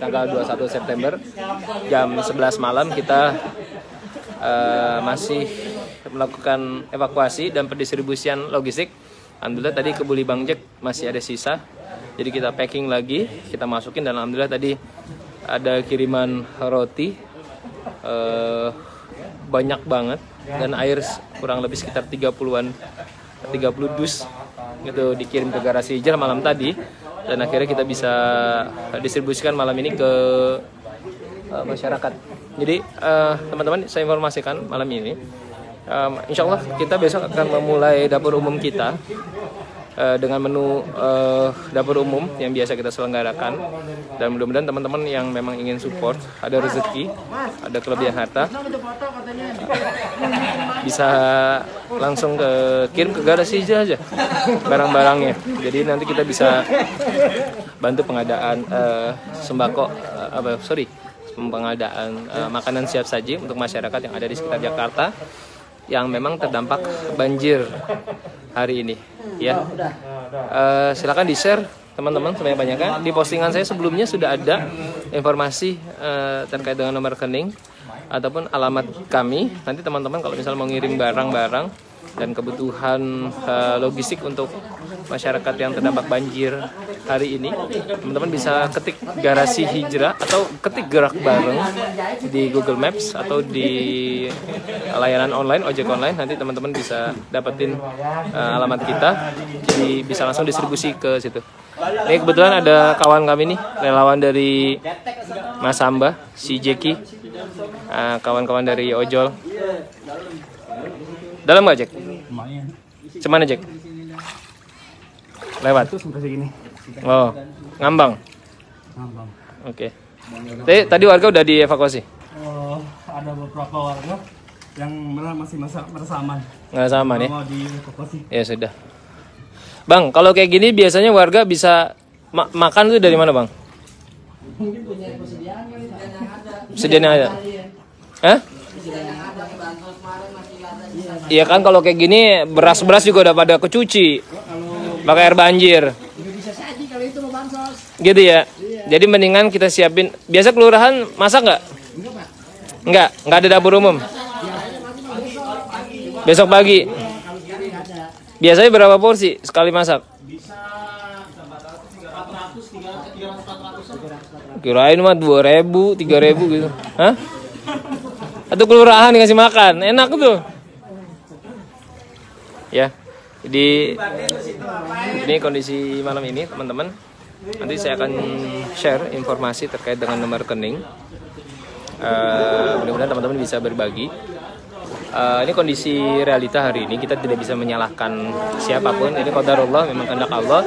tanggal 21 September jam 11 malam kita masih melakukan evakuasi dan pendistribusian logistik. Alhamdulillah tadi ke Buli Bang Jack masih ada sisa. Jadi kita packing lagi, kita masukin, dan alhamdulillah tadi ada kiriman roti banyak banget, dan air kurang lebih sekitar 30 dus itu dikirim ke garasi Hijrah malam tadi, dan akhirnya kita bisa distribusikan malam ini ke masyarakat. Jadi teman-teman, saya informasikan malam ini insya Allah kita besok akan memulai dapur umum kita dengan menu dapur umum yang biasa kita selenggarakan, dan mudah-mudahan teman-teman yang memang ingin support, ada rezeki, ada kelebihan harta, bisa langsung kirim ke garasi aja barang-barangnya. Jadi nanti kita bisa bantu pengadaan pengadaan makanan siap saji untuk masyarakat yang ada di sekitar Jakarta yang memang terdampak banjir hari ini, ya. Silakan di-share teman-teman sebanyak-banyaknya. Di postingan saya sebelumnya sudah ada informasi terkait dengan nomor rekening ataupun alamat kami. Nanti teman-teman kalau misalnya mau ngirim barang-barang dan kebutuhan logistik untuk masyarakat yang terdampak banjir hari ini, teman-teman bisa ketik garasi Hijrah atau ketik gerak bareng di Google Maps atau di layanan online, ojek online. Nanti teman-teman bisa dapetin alamat kita, jadi bisa langsung distribusi ke situ. Ini kebetulan ada kawan kami nih, relawan dari Mas Hamba, si Jeki, kawan-kawan dari ojol. Dalam nggak, Jack? Cemana, Jack? Lewat? Oh, ngambang? Ngambang. Oke. Tadi warga udah dievakuasi? Ada beberapa warga yang masih merasa aman. Nggak aman ya? Mau dievakuasi. Ya sudah. Bang, kalau kayak gini biasanya warga bisa makan tuh dari mana, Bang? Mungkin punya persediaan kali, Persediaan yang ada? Hah? Iya kan, kalau kayak gini beras-beras juga udah pada kecuci pakai air banjir. Bisa saji kalau itu mau bansos. Gitu ya. Jadi mendingan kita siapin. Biasa kelurahan masak nggak? Nggak ada dapur umum. Besok pagi. Biasanya berapa porsi sekali masak? Kirain mah 2.000, 3.000 gitu. Hah? Atau kelurahan dikasih makan, enak tuh. Ya, jadi ini kondisi malam ini teman-teman. Nanti saya akan share informasi terkait dengan nomor rekening. Mudah-mudahan teman-teman bisa berbagi. Ini kondisi realita hari ini, kita tidak bisa menyalahkan siapapun. Ini qadarullah, memang kehendak Allah.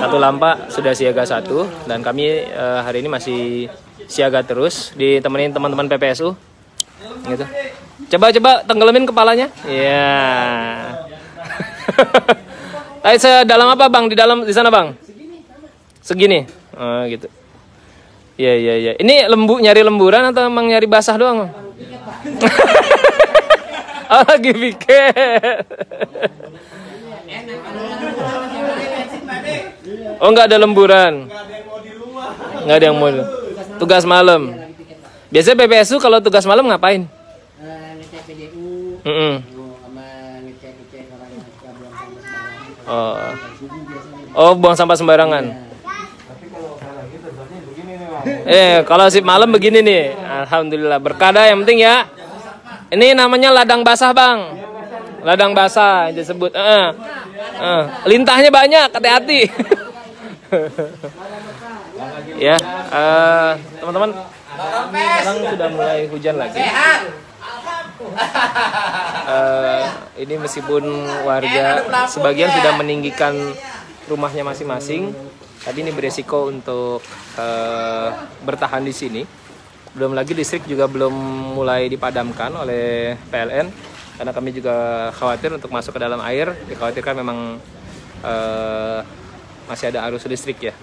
Satu Lampa sudah siaga 1, dan kami hari ini masih siaga terus, ditemenin teman-teman PPSU. Gitu. Coba tenggelamin kepalanya. Iya. Tadi sedalam apa, Bang? Di sana, Bang? Segini. Oh, gitu. Iya. Ini nyari lemburan atau emang nyari basah doang? Oh, lagi pikir. Oh, nggak ada lemburan. Nggak ada yang mau. Tugas malam. Biasanya PPSU kalau tugas malam ngapain? Ngecek PDU. Oh, buang sampah sembarangan. Kalau sip malam begini nih. Alhamdulillah, berkada yang penting ya. Ini namanya ladang basah, Bang. Ladang basah disebut. Lintahnya banyak, hati-hati. Ya, teman-teman. Sekarang sudah mulai hujan lagi. Ini meskipun warga sebagian sudah meninggikan rumahnya masing-masing, tapi ini beresiko untuk bertahan di sini. Belum lagi listrik juga belum mulai dipadamkan oleh PLN, karena kami juga khawatir untuk masuk ke dalam air. Dikhawatirkan memang masih ada arus listrik ya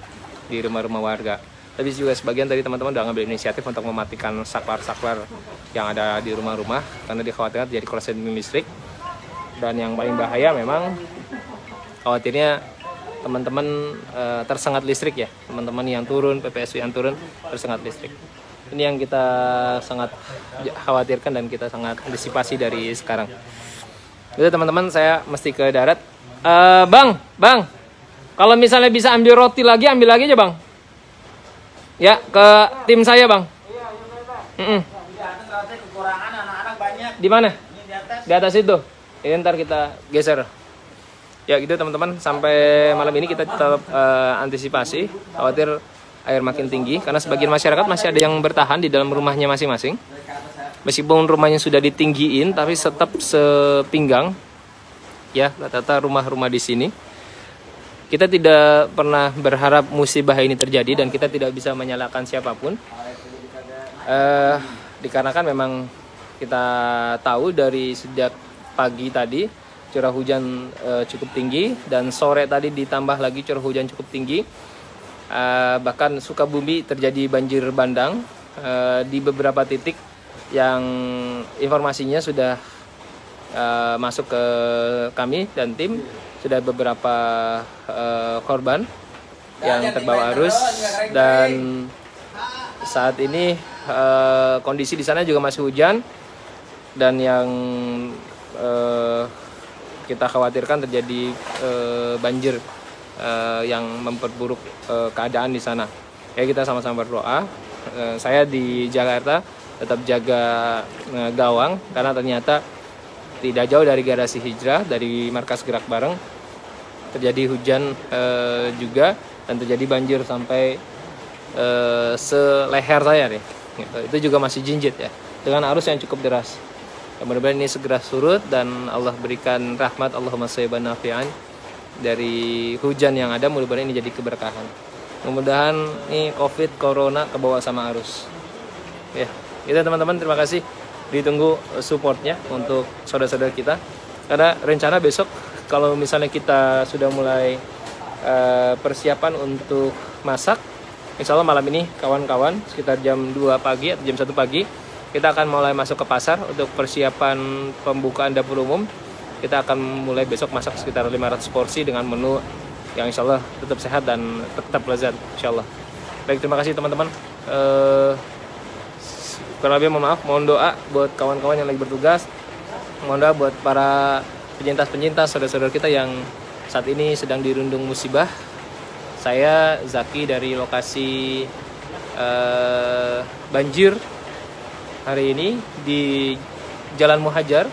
di rumah-rumah warga. tapi juga sebagian dari teman-teman udah ngambil inisiatif untuk mematikan saklar-saklar yang ada di rumah-rumah karena dikhawatirkan terjadi korsleting listrik. Dan yang paling bahaya memang khawatirnya teman-teman tersengat listrik ya, teman-teman yang turun, PPSU yang turun tersengat listrik. Ini yang kita sangat khawatirkan dan kita sangat antisipasi dari sekarang. Jadi teman-teman, saya mesti ke darat. Bang, kalau misalnya bisa ambil roti lagi, ambil lagi aja bang. Ya, ke tim saya bang. Kekurangan anak-anak banyak. Di mana? Di atas itu. Ini ntar kita geser. Ya gitu teman-teman, sampai malam ini kita tetap antisipasi, khawatir air makin tinggi karena sebagian masyarakat masih ada yang bertahan di dalam rumahnya masing-masing. Meskipun rumahnya sudah ditinggiin, tapi tetap sepinggang. Ya, rata-rata rumah-rumah di sini. Kita tidak pernah berharap musibah ini terjadi dan kita tidak bisa menyalahkan siapapun. Dikarenakan memang kita tahu dari sejak pagi tadi curah hujan cukup tinggi dan sore tadi ditambah lagi curah hujan cukup tinggi. Bahkan Sukabumi terjadi banjir bandang di beberapa titik yang informasinya sudah masuk ke kami dan tim. Sudah beberapa korban yang terbawa arus dan saat ini kondisi di sana juga masih hujan dan yang kita khawatirkan terjadi banjir yang memperburuk keadaan di sana. Ya kita sama-sama berdoa. Saya di Jakarta tetap jaga gawang karena ternyata tidak jauh dari garasi hijrah dari markas gerak bareng terjadi hujan juga dan terjadi banjir sampai seleher saya nih. Itu juga masih jinjit ya dengan arus yang cukup deras. Mudah-mudahan ini segera surut dan Allah berikan rahmat, Allahumma shayban nafi'an dari hujan yang ada. Mudah-mudahan ini jadi keberkahan. Mudah-mudahan ini COVID, Corona kebawa sama arus. Ya, itu teman-teman, terima kasih. Ditunggu supportnya untuk saudara-saudara kita. Karena rencana besok kalau misalnya kita sudah mulai persiapan untuk masak, insya Allah malam ini kawan-kawan sekitar jam 2 pagi atau jam 1 pagi kita akan mulai masuk ke pasar untuk persiapan pembukaan dapur umum. Kita akan mulai besok masak sekitar 500 porsi dengan menu yang insya Allah tetap sehat dan tetap lezat insya Allah. Baik, terima kasih teman-teman. Kurang lebih mohon doa buat kawan-kawan yang lagi bertugas. Mohon doa buat para penyintas-penyintas, saudara-saudara kita yang saat ini sedang dirundung musibah. Saya Zaki dari lokasi banjir hari ini di Jalan Muhajar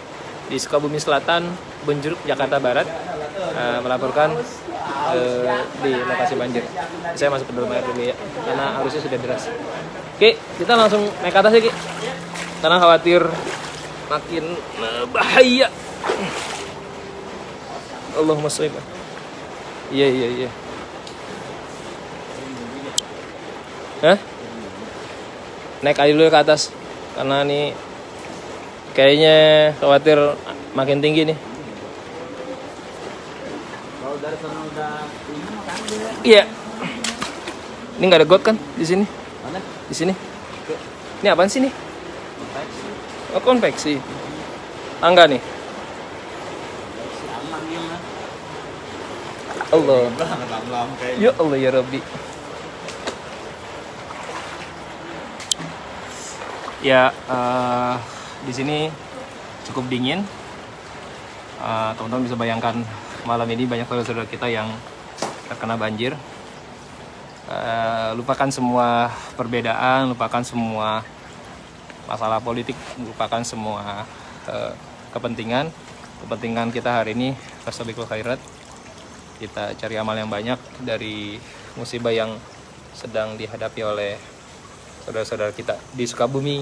di Sukabumi Selatan, Benjeruk, Jakarta Barat, melaporkan di lokasi banjir. Saya masuk ke dalam air dulu ya, karena arusnya sudah deras. Oke, kita langsung naik ke atas ya Ki, karena khawatir makin bahaya. Allahumma sholli. Iya. Hah? Naik aja dulu ke atas, karena nih kayaknya khawatir makin tinggi nih. Kalau dari sana udah ini makan dia. Iya. Ini nggak ada got kan di sini? Mana? Di sini. Ini apaan sih nih? Konveksi. Oh, konveksi. Tangga nih. Aman dia mah. Allah. Belum kayaknya. Ya Allah ya Rabbi. Ya, di sini cukup dingin. Teman-teman bisa bayangkan malam ini banyak saudara-saudara kita yang terkena banjir. Lupakan semua perbedaan, lupakan semua masalah politik, lupakan semua kepentingan. Kepentingan kita hari ini fastabiqul khairat. Kita cari amal yang banyak dari musibah yang sedang dihadapi oleh saudara-saudara kita di Sukabumi,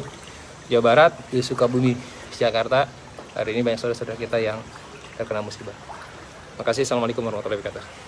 Jawa Barat, di Sukabumi, Jakarta. Hari ini banyak saudara-saudara kita yang terkena musibah. Terima kasih. Assalamualaikum warahmatullahi wabarakatuh.